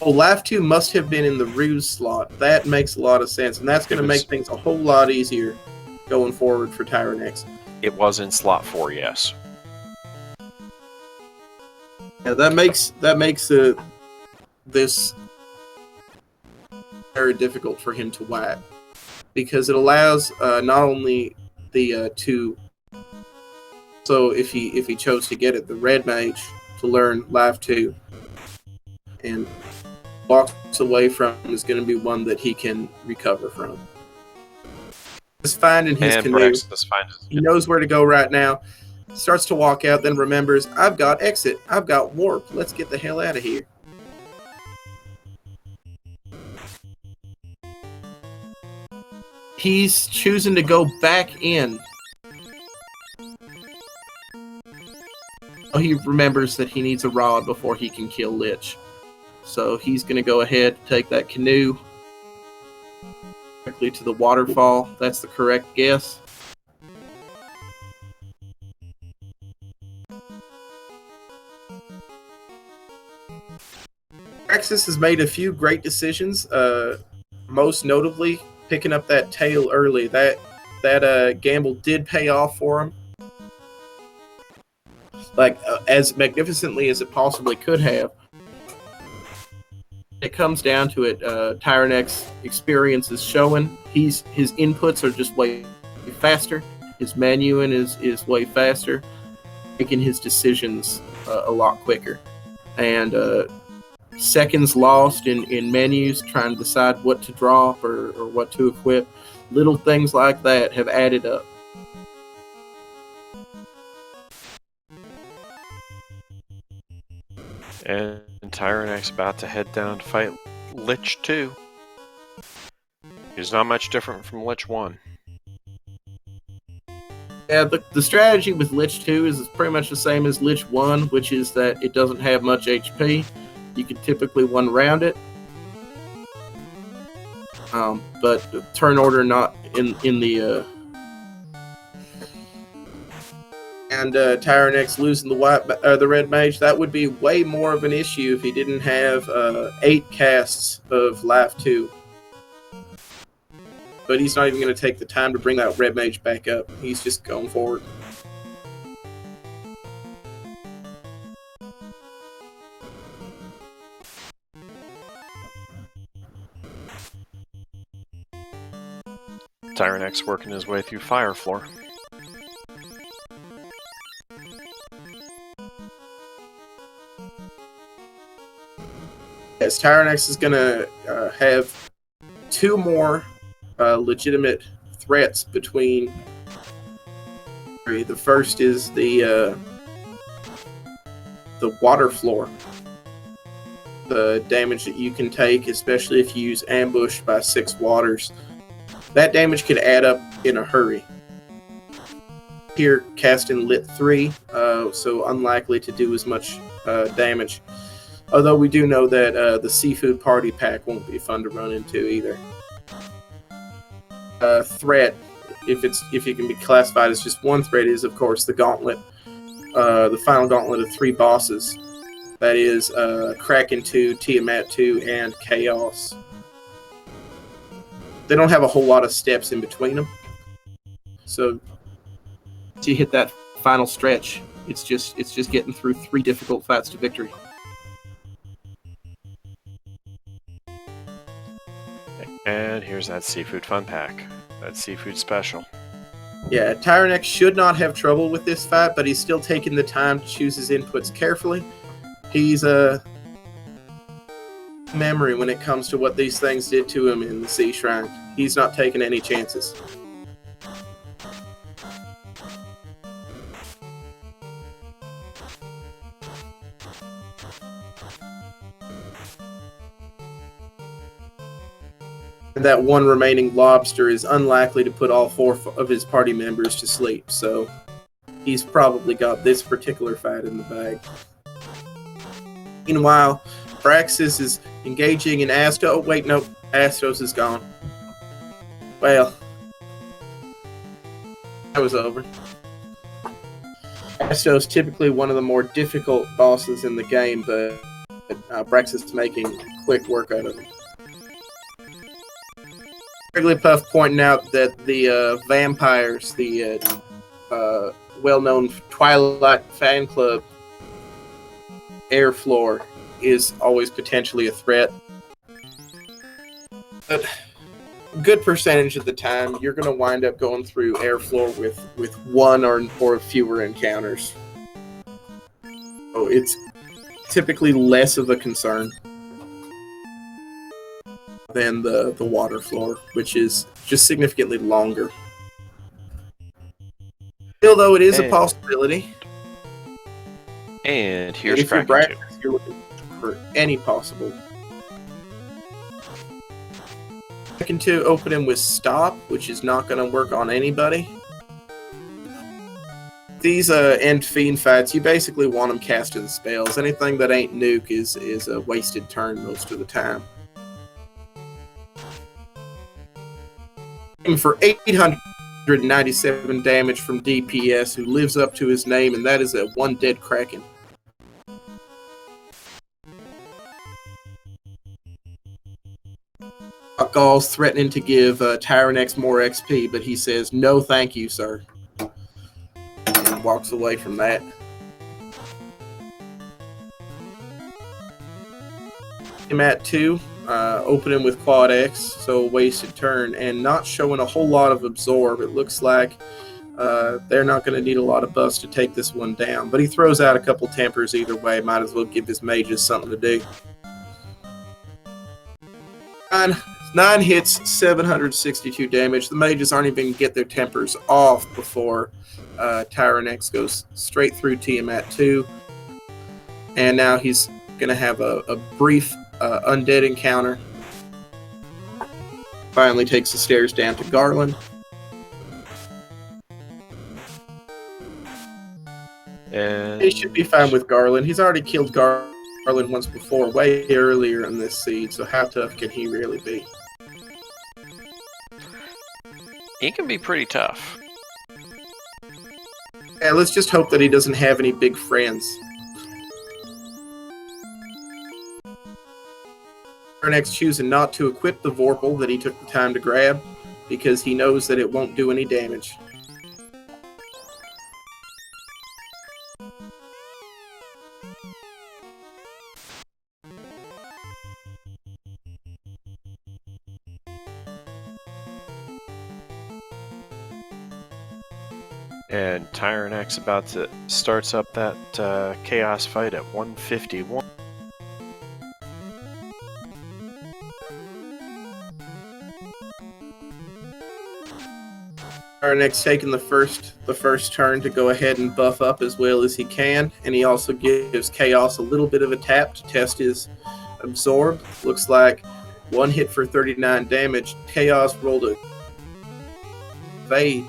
Oh, Life 2 must have been in the ruse slot. That makes a lot of sense, and that's going to make things a whole lot easier going forward for Tyerenex. It was in slot 4, yes. Yeah, that makes this very difficult for him to wipe, because it allows not only the two. So if he chose to get it, the Red Mage to learn Life 2 and walks away from is going to be one that he can recover from. Just finding his canoe. He knows where to go right now. Starts to walk out, then remembers, I've got exit. I've got warp. Let's get the hell out of here. He's choosing to go back in. He remembers that he needs a rod before he can kill Lich. So he's going to go ahead and take that canoe directly to the waterfall. That's the correct guess. Praxis has made a few great decisions, most notably picking up that tail early. That gamble did pay off for him. Like, as magnificently as it possibly could have. It comes down to it. Tyerenex experience is showing. His inputs are just way faster. His menuing is way faster, making his decisions a lot quicker. And seconds lost in menus trying to decide what to drop or what to equip. Little things like that have added up. And Tyerenex about to head down to fight Lich 2. He's not much different from Lich 1. Yeah, the strategy with Lich 2 is pretty much the same as Lich 1, which is that it doesn't have much HP. You can typically one-round it. But the turn order not in the... And Tyerenex losing the red mage, that would be way more of an issue if he didn't have 8 casts of Life 2. But he's not even going to take the time to bring that red mage back up. He's just going forward. Tyerenex working his way through Fire Floor. Yes, Tyerenex is going to have 2 more legitimate threats between. The first is the water floor. The damage that you can take, especially if you use ambush by 6 waters, that damage could add up in a hurry. Here, casting Lit 3, so unlikely to do as much damage. Although we do know that the Seafood Party Pack won't be fun to run into either. Threat, if it can be classified as just one threat, is of course the Gauntlet, the final Gauntlet of 3 bosses. That is Kraken 2, Tiamat 2, and Chaos. They don't have a whole lot of steps in between them, so to hit that final stretch, it's just getting through 3 difficult fights to victory. And here's that Seafood Fun Pack. That Seafood Special. Yeah, Tyerenex should not have trouble with this fight, but he's still taking the time to choose his inputs carefully. He's a memory when it comes to what these things did to him in the Sea Shrine. He's not taking any chances. And that one remaining lobster is unlikely to put all 4 of his party members to sleep, so he's probably got this particular fight in the bag. Meanwhile, Praxis is engaging in Astos. Oh, wait, no. Astos is gone. Well, that was over. Astos typically one of the more difficult bosses in the game, but Praxis is making quick work out of him. Wigglypuff pointing out that the vampires, the well-known Twilight fan club, air floor is always potentially a threat. But a good percentage of the time, you're going to wind up going through air floor with 1 or fewer encounters. So it's typically less of a concern than the water floor, which is just significantly longer. Still, though, it is a possibility. And here's if you're Kraken 2. Braxis, you're looking for any possible. Kraken 2, open him with Stop, which is not going to work on anybody. These end fiend fights, you basically want them casting spells. Anything that ain't nuke is a wasted turn most of the time. And for 897 damage from DPS, who lives up to his name, and that is a 1 dead Kraken. Gall's threatening to give Tyerenex more XP, but he says, no thank you, sir. And walks away from that. Him at 2, open him with Quad X, so wasted turn, and not showing a whole lot of absorb. It looks like they're not going to need a lot of buffs to take this one down, but he throws out a couple tempers either way. Might as well give his mages something to do. 9 hits, 762 damage. The mages aren't even going to get their tempers off before Tyerenex goes straight through Tiamat 2. And now he's going to have a brief undead encounter. Finally takes the stairs down to Garland. And he should be fine with Garland. He's already killed Garland once before, way earlier in this seed, so how tough can he really be? he can be pretty tough. Yeah, let's just hope that he doesn't have any big friends. Tyerenex choosing not to equip the Vorpal that he took the time to grab because he knows that it won't do any damage. And Tyerenex about to starts up that chaos fight at 151. Tyerenex taking the first turn to go ahead and buff up as well as he can, and he also gives Chaos a little bit of a tap to test his absorb. Looks like 1 hit for 39 damage. Chaos rolled a fade.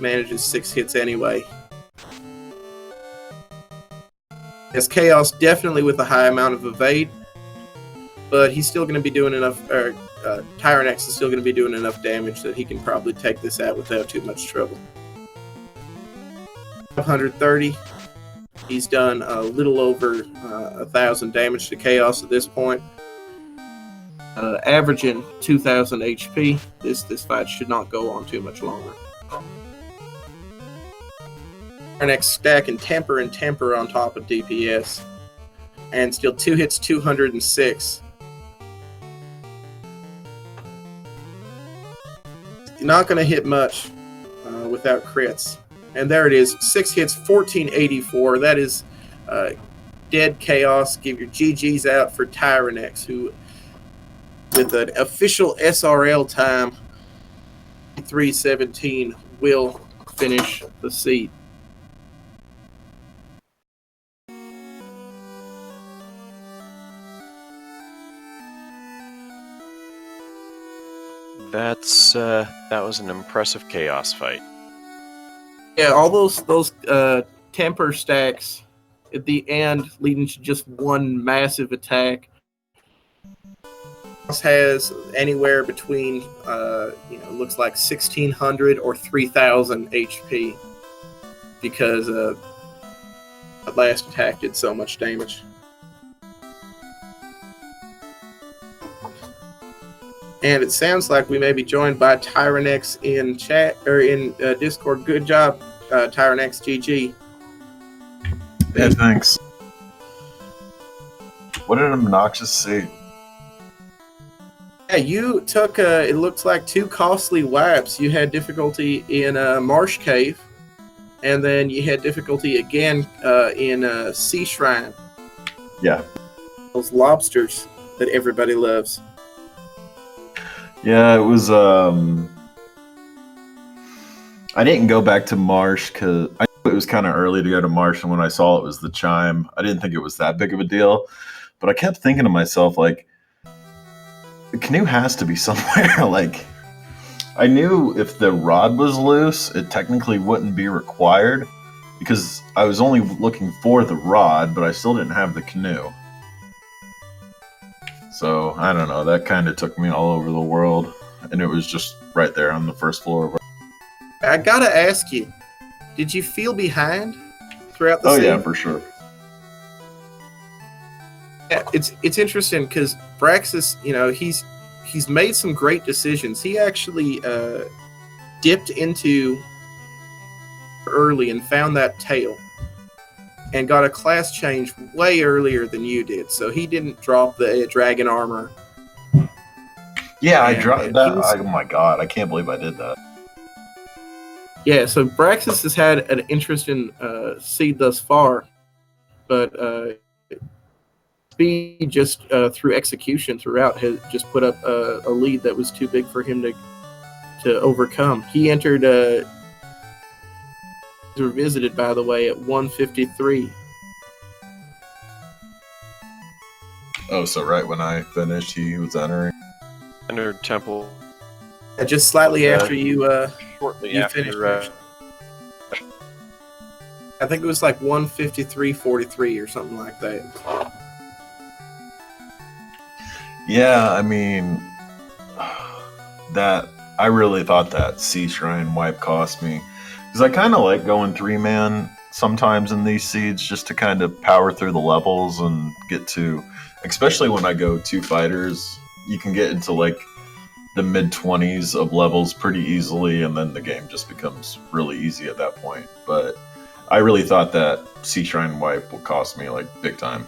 Manages 6 hits anyway. As Chaos definitely with a high amount of evade, but he's still going to be doing enough. Tyerenex is still going to be doing enough damage that he can probably take this out without too much trouble. 530. He's done a little over 1,000 damage to Chaos at this point. Averaging 2,000 HP. This fight should not go on too much longer. Tyerenex stacking temper and temper on top of DPS, and still 2 hits, 206. Not going to hit much without crits. And there it is, 6 hits, 1484. That is dead Chaos. Give your GGs out for Tyerenex, who, with an official SRL time, 3:17, will finish the seat. That was an impressive chaos fight. Yeah, all those temper stacks at the end leading to just one massive attack. Has anywhere between looks like 1,600 or 3,000 HP because the last attack did so much damage. And it sounds like we may be joined by Tyerenex in chat or in Discord. Good job, Tyerenex. GG. Yeah, thanks. What an obnoxious seed. Yeah, you took, it looks like 2 costly wipes. You had difficulty in Marsh Cave, and then you had difficulty again in Sea Shrine. Yeah. Those lobsters that everybody loves. Yeah, it was I didn't go back to Marsh because I knew it was kind of early to go to Marsh, and when I saw it was the chime, I didn't think it was that big of a deal. But I kept thinking to myself, like, the canoe has to be somewhere. Like, I knew if the rod was loose, it technically wouldn't be required because I was only looking for the rod, but I still didn't have the canoe. So, I don't know, that kind of took me all over the world, and it was just right there on the first floor. I gotta ask you, did you feel behind throughout the Oh scene? yeah, for sure. Yeah, it's interesting because Braxis, he's made some great decisions. He actually dipped into early and found that tail and got a class change way earlier than you did. So he didn't drop the dragon armor. Yeah, I And dropped that. he's- Oh my god, I can't believe I did that. Yeah, so Braxis has had an interesting seed thus far, but speed just through execution throughout has just put up a lead that was too big for him to overcome. He entered revisited, by the way, at 153. Oh, so right when I finished, he was entering. Entered Temple Just slightly after you shortly you after. finished. I think it was like 153.43 or something like that. Yeah, I mean, that I really thought that Sea Shrine wipe cost me because I kind of like going 3-man sometimes in these seeds just to kind of power through the levels and get to, especially when I go 2 fighters, you can get into like the mid-20s of levels pretty easily, and then the game just becomes really easy at that point. But I really thought that Sea Shrine wipe will cost me like big time.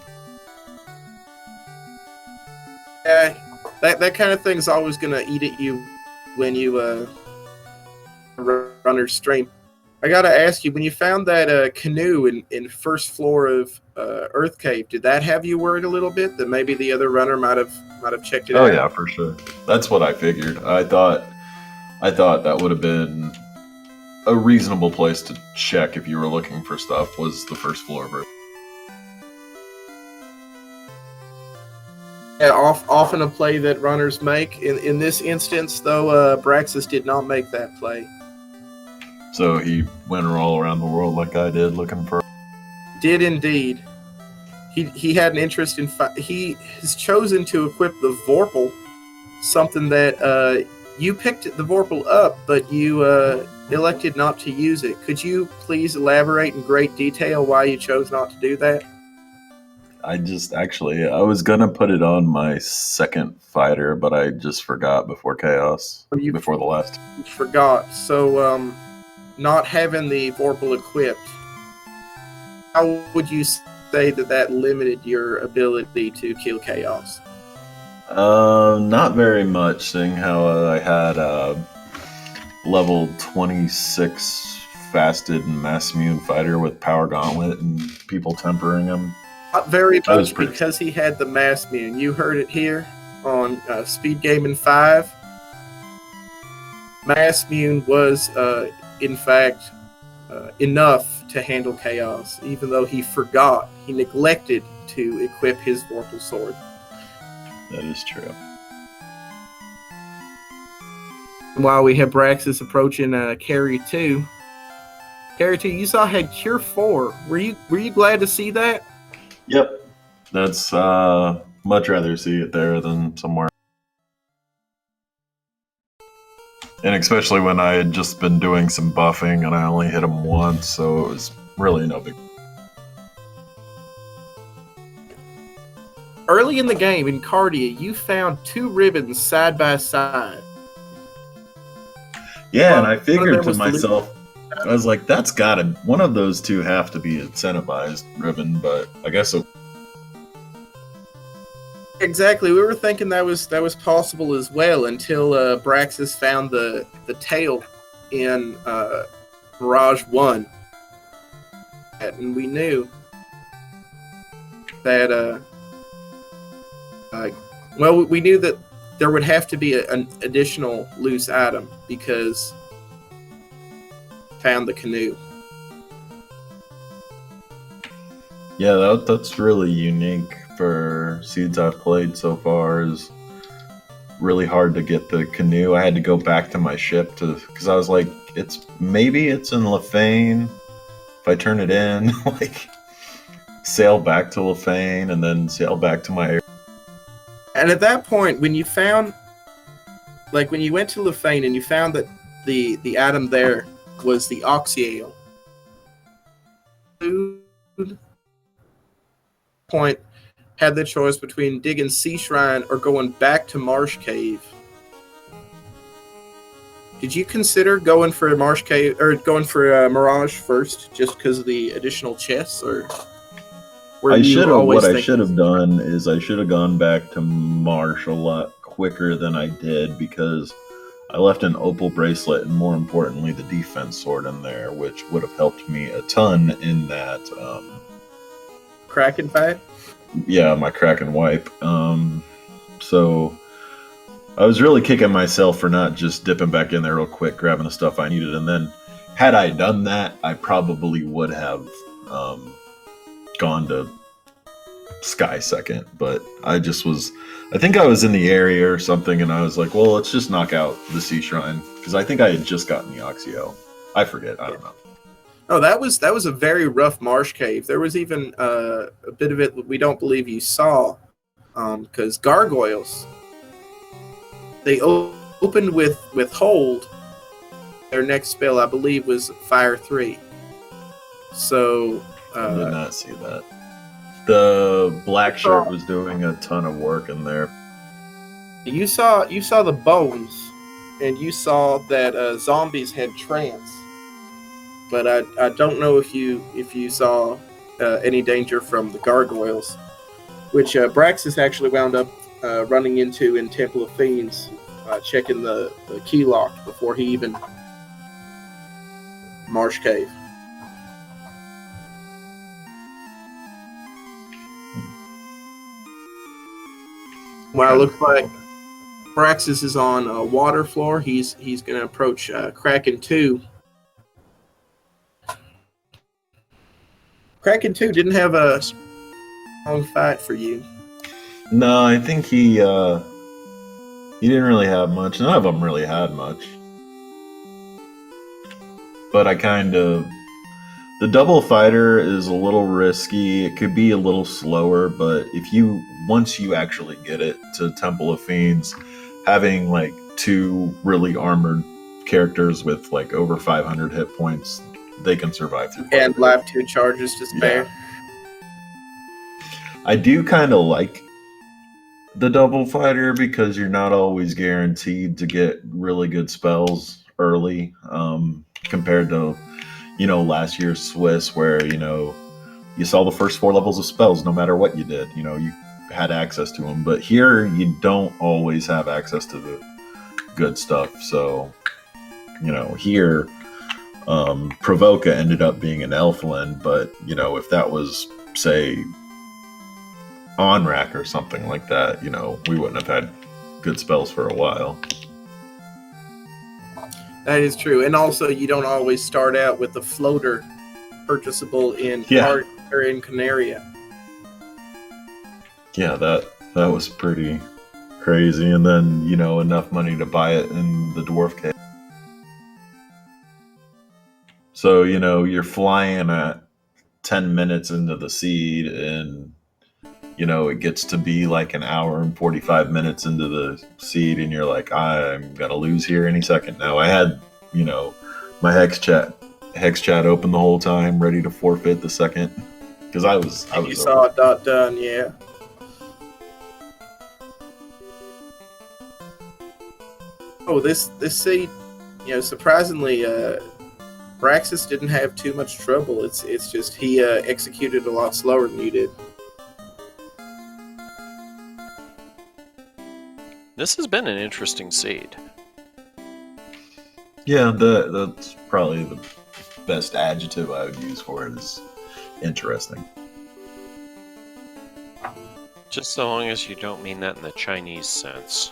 Yeah, that kind of thing's always gonna eat at you when you runner's stream. I gotta ask you, when you found that canoe in first floor of Earth Cave, did that have you worried a little bit that maybe the other runner might have checked it out? Oh yeah, for sure. That's what I figured. I thought that would have been a reasonable place to check if you were looking for stuff, was the first floor of Earth. Yeah, often a play that runners make. In this instance, though, Braxis did not make that play. So he went all around the world like I did, looking for. Did indeed. He had an interest in. He has chosen to equip the Vorpal, something that you picked the Vorpal up, but you elected not to use it. Could you please elaborate in great detail why you chose not to do that? I was gonna put it on my second fighter, but I just forgot before Chaos, before the last. Forgot. So, not having the Vorpal equipped, how would you say that limited your ability to kill Chaos? Not very much, seeing how I had level 26 fasted and mass immune fighter with power gauntlet and people tempering him. Not very That was much pretty- because he had the mass immune. You heard it here on Speed Gaming 5. Mass immune was, in fact, enough to handle Chaos, even though he neglected to equip his Vorpal sword. That is true. While we have Braxis approaching Carry 2. Carry 2, you saw had Cure 4. Were you glad to see that? Yep. That's much rather see it there than somewhere. And especially when I had just been doing some buffing and I only hit him once, so it was really no big. Early in the game, in Cardia, you found 2 ribbons side by side. Yeah, and I One of figured them to was the myself, I was like, that's gotta, one of those two have to be incentivized ribbon, but I guess it. Exactly, we were thinking that was possible as well until Braxis found the tail in Mirage 1, and we knew that. We knew that there would have to be an additional loose item because found the canoe. Yeah, that's really unique for seeds I've played so far. Is really hard to get the canoe. I had to go back to my ship because I was like, maybe it's in Lefane. If I turn it in, like sail back to Lefane and then sail back to my. And at that point, when you found, like when you went to Lefane and you found that the item there was the Oxyale, point had the choice between digging Sea Shrine or going back to Marsh Cave. Did you consider going for a Marsh Cave or going for a Mirage first, just because of the additional chests, or? I should have. What I should have done is I should have gone back to Marsh a lot quicker than I did, because I left an opal bracelet and, more importantly, the defense sword in there, which would have helped me a ton in that. Kraken fight? Yeah, my Kraken wipe. So I was really kicking myself for not just dipping back in there real quick, grabbing the stuff I needed, and then had I done that, I probably would have gone to Sky second. But I think I was in the area or something, and I was like, well, let's just knock out the Sea Shrine, because I think I had just gotten the Oxyale. I forget. I don't know. Oh, that was a very rough marsh cave. There was even a bit of it we don't believe you saw, because gargoyles, they opened with hold. Their next spell, I believe, was Fire 3. So I did not see that. The black shirt was doing a ton of work in there. You saw the bones, and you saw that zombies had trance. But I don't know if you saw any danger from the gargoyles, which Braxis actually wound up running into in Temple of Fiends, checking the key lock before he even Marsh Cave. Well, it looks like Braxis is on water floor. He's going to approach Kraken 2. Kraken 2 didn't have a long fight for you. No, I think he didn't really have much. None of them really had much. But the double fighter is a little risky. It could be a little slower, but once you actually get it to Temple of Fiends, having like 2 really armored characters with like over 500 hit points, they can survive through. And life 2 charges to spare. Yeah. I do kind of like the double fighter because you're not always guaranteed to get really good spells early, compared to last year's Swiss, where you saw the first 4 levels of spells no matter what you did. You had access to them, but here you don't always have access to the good stuff. So here Provoca ended up being an Elfland, but if that was, say, Onrak or something like that, we wouldn't have had good spells for a while. That is true, and also you don't always start out with the floater purchasable in Cart or in Canaria. Yeah, that was pretty crazy, and then enough money to buy it in the Dwarf Cave. So you're flying at 10 minutes into the seed, and it gets to be like an hour and 45 minutes into the seed, and you're like, I'm gonna lose here any second now. I had, my hex chat open the whole time, ready to forfeit the second, because I was. You saw it not done, yeah. Oh, this seed, surprisingly, Braxis didn't have too much trouble. It's just he executed a lot slower than you did. This has been an interesting seed. Yeah, that's probably the best adjective I would use for it, is interesting. Just so long as you don't mean that in the Chinese sense.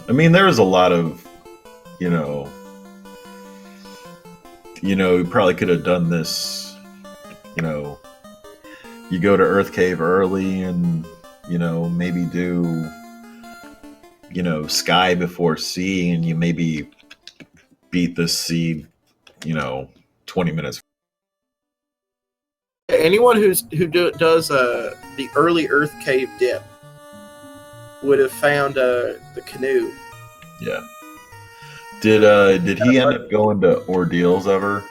There was a lot of, you probably could have done this. You go to Earth Cave early, and maybe do Sky before Sea, and you maybe beat this seed 20 minutes. Anyone who does the early Earth Cave dip would have found the canoe. Yeah. Did he end up going to Ordeals ever?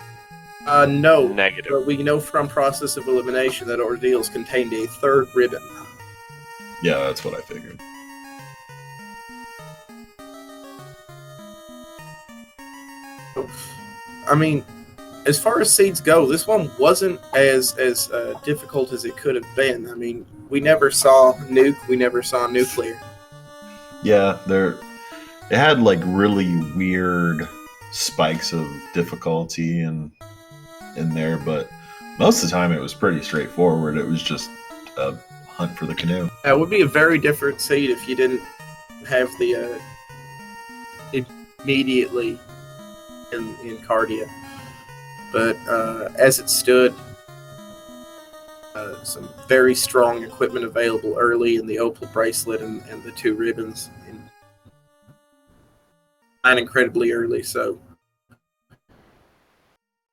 No. Negative. But we know from process of elimination that Ordeals contained a third ribbon. Yeah, that's what I figured. I mean, as far as seeds go, this one wasn't as difficult as it could have been. I mean, we never saw nuke, we never saw nuclear. Yeah, it had like really weird spikes of difficulty in there, but most of the time it was pretty straightforward. It was just a hunt for the canoe. That would be a very different seed if you didn't have the immediately in Cardia. But as it stood, some very strong equipment available early in the opal bracelet and the two ribbons, and incredibly early. So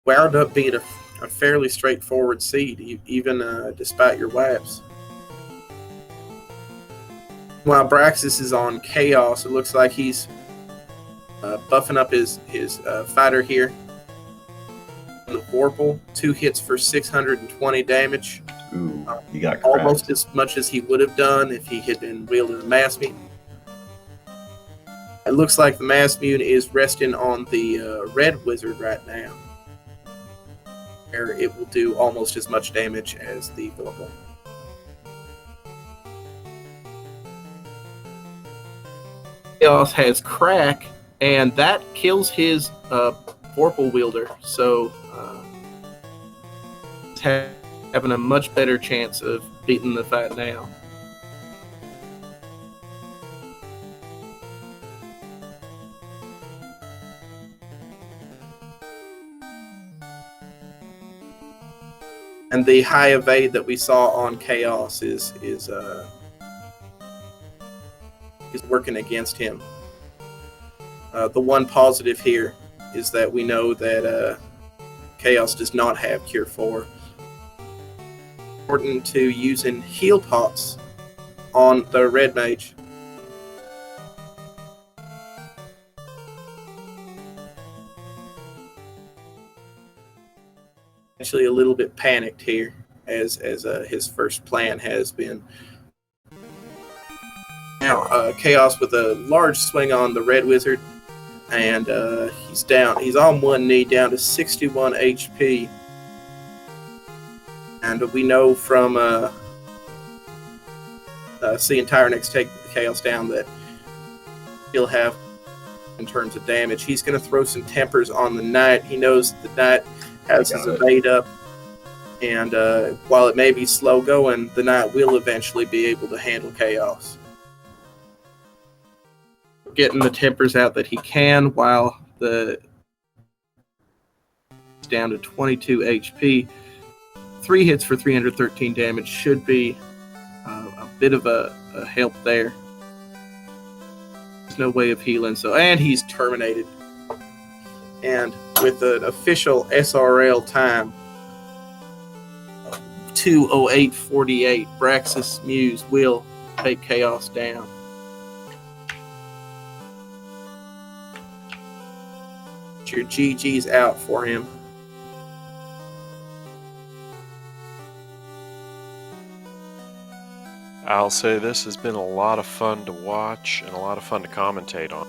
wound up being a fairly straightforward seed, even despite your wipes. While Braxis is on Chaos, it looks like he's buffing up his fighter here. The Vorpal, 2 hits for 620 damage. Ooh, he got almost as much as he would have done if he had been wielding a Mass Mute. It looks like the Mass Mute is resting on the Red Wizard right now, where it will do almost as much damage as the Vorpal. Chaos has Crack, and that kills his Vorpal wielder, so having a much better chance of beating the fight now. And the high evade that we saw on Chaos is working against him. The one positive here is that we know that Chaos does not have Cure 4. Important to using heal pots on the Red Mage. Actually a little bit panicked here, as his first plan has been. Now, Chaos with a large swing on the Red Wizard, and he's down. He's on one knee, down to 61 HP. And we know from seeing Tyerenex take Chaos down that he'll have in terms of damage. He's going to throw some tempers on the Knight. He knows the Knight has his evade up, and while it may be slow going, the Knight will eventually be able to handle Chaos. Getting the tempers out that he can, while the down to 22 HP. 3 hits for 313 damage should be a bit of a help there. There's no way of healing, and he's terminated. And with an official SRL time, 2:08:48, Braxis Muse will take Chaos down. Your GG's out for him. I'll say this has been a lot of fun to watch and a lot of fun to commentate on.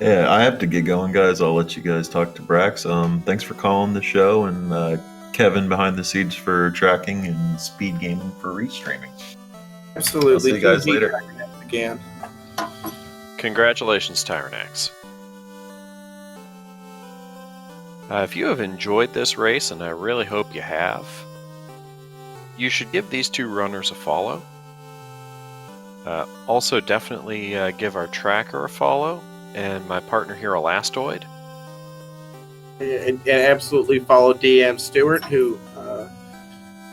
Yeah, I have to get going, guys. I'll let you guys talk to Brax. Thanks for calling the show, and Kevin behind the scenes for tracking, and Speed Gaming for restreaming. Absolutely. I'll see you guys later. Again. Congratulations, Tyerenex. If you have enjoyed this race, and I really hope you have, you should give these two runners a follow. Also, definitely give our tracker a follow, and my partner here, Elastoid. and absolutely follow DM Stewart, who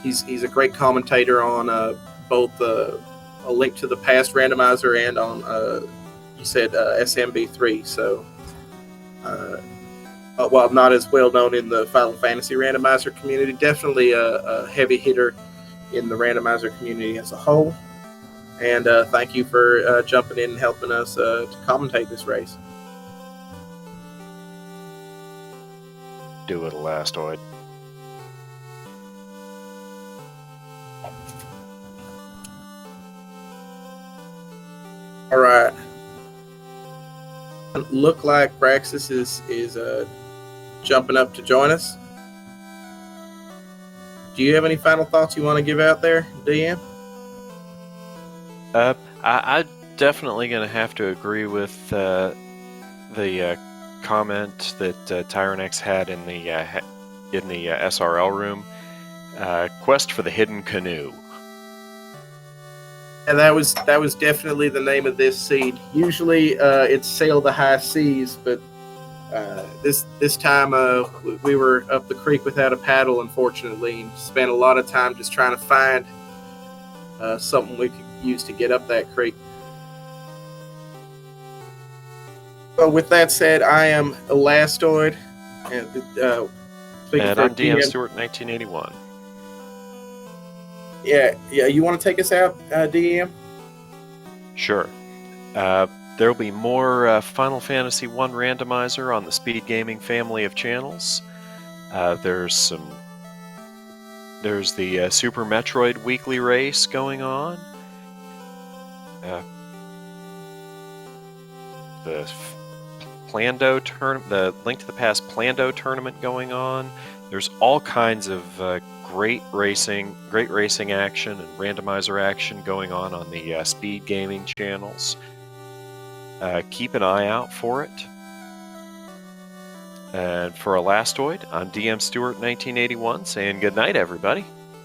he's a great commentator on both a link to the past randomizer and on you said SMB3. So while not as well known in the Final Fantasy randomizer community, definitely a heavy hitter in the randomizer community as a whole. And thank you for jumping in and helping us to commentate this race. Do it, Elastoid. All right. Look like Braxis is jumping up to join us. Do you have any final thoughts you want to give out there, DM? I'm definitely going to have to agree with the comment that Tyerenex had in the SRL room. Quest for the Hidden Canoe. And that was definitely the name of this seed. Usually it's Sail the High Seas, but this time we were up the creek without a paddle, unfortunately, and spent a lot of time just trying to find something we could use to get up that creek. Well, with that said, I am Elastoid, and I'm DM Stewart 1981. Yeah. You want to take us out, DM? Sure. There'll be more Final Fantasy 1 Randomizer on the Speed Gaming family of channels. There's the Super Metroid weekly race going on. The Link to the Past Plando tournament going on. There's all kinds of great racing action and randomizer action going on the Speed Gaming channels. Keep an eye out for it. And for Elastoid, I'm DM Stewart 1981 saying good night, everybody.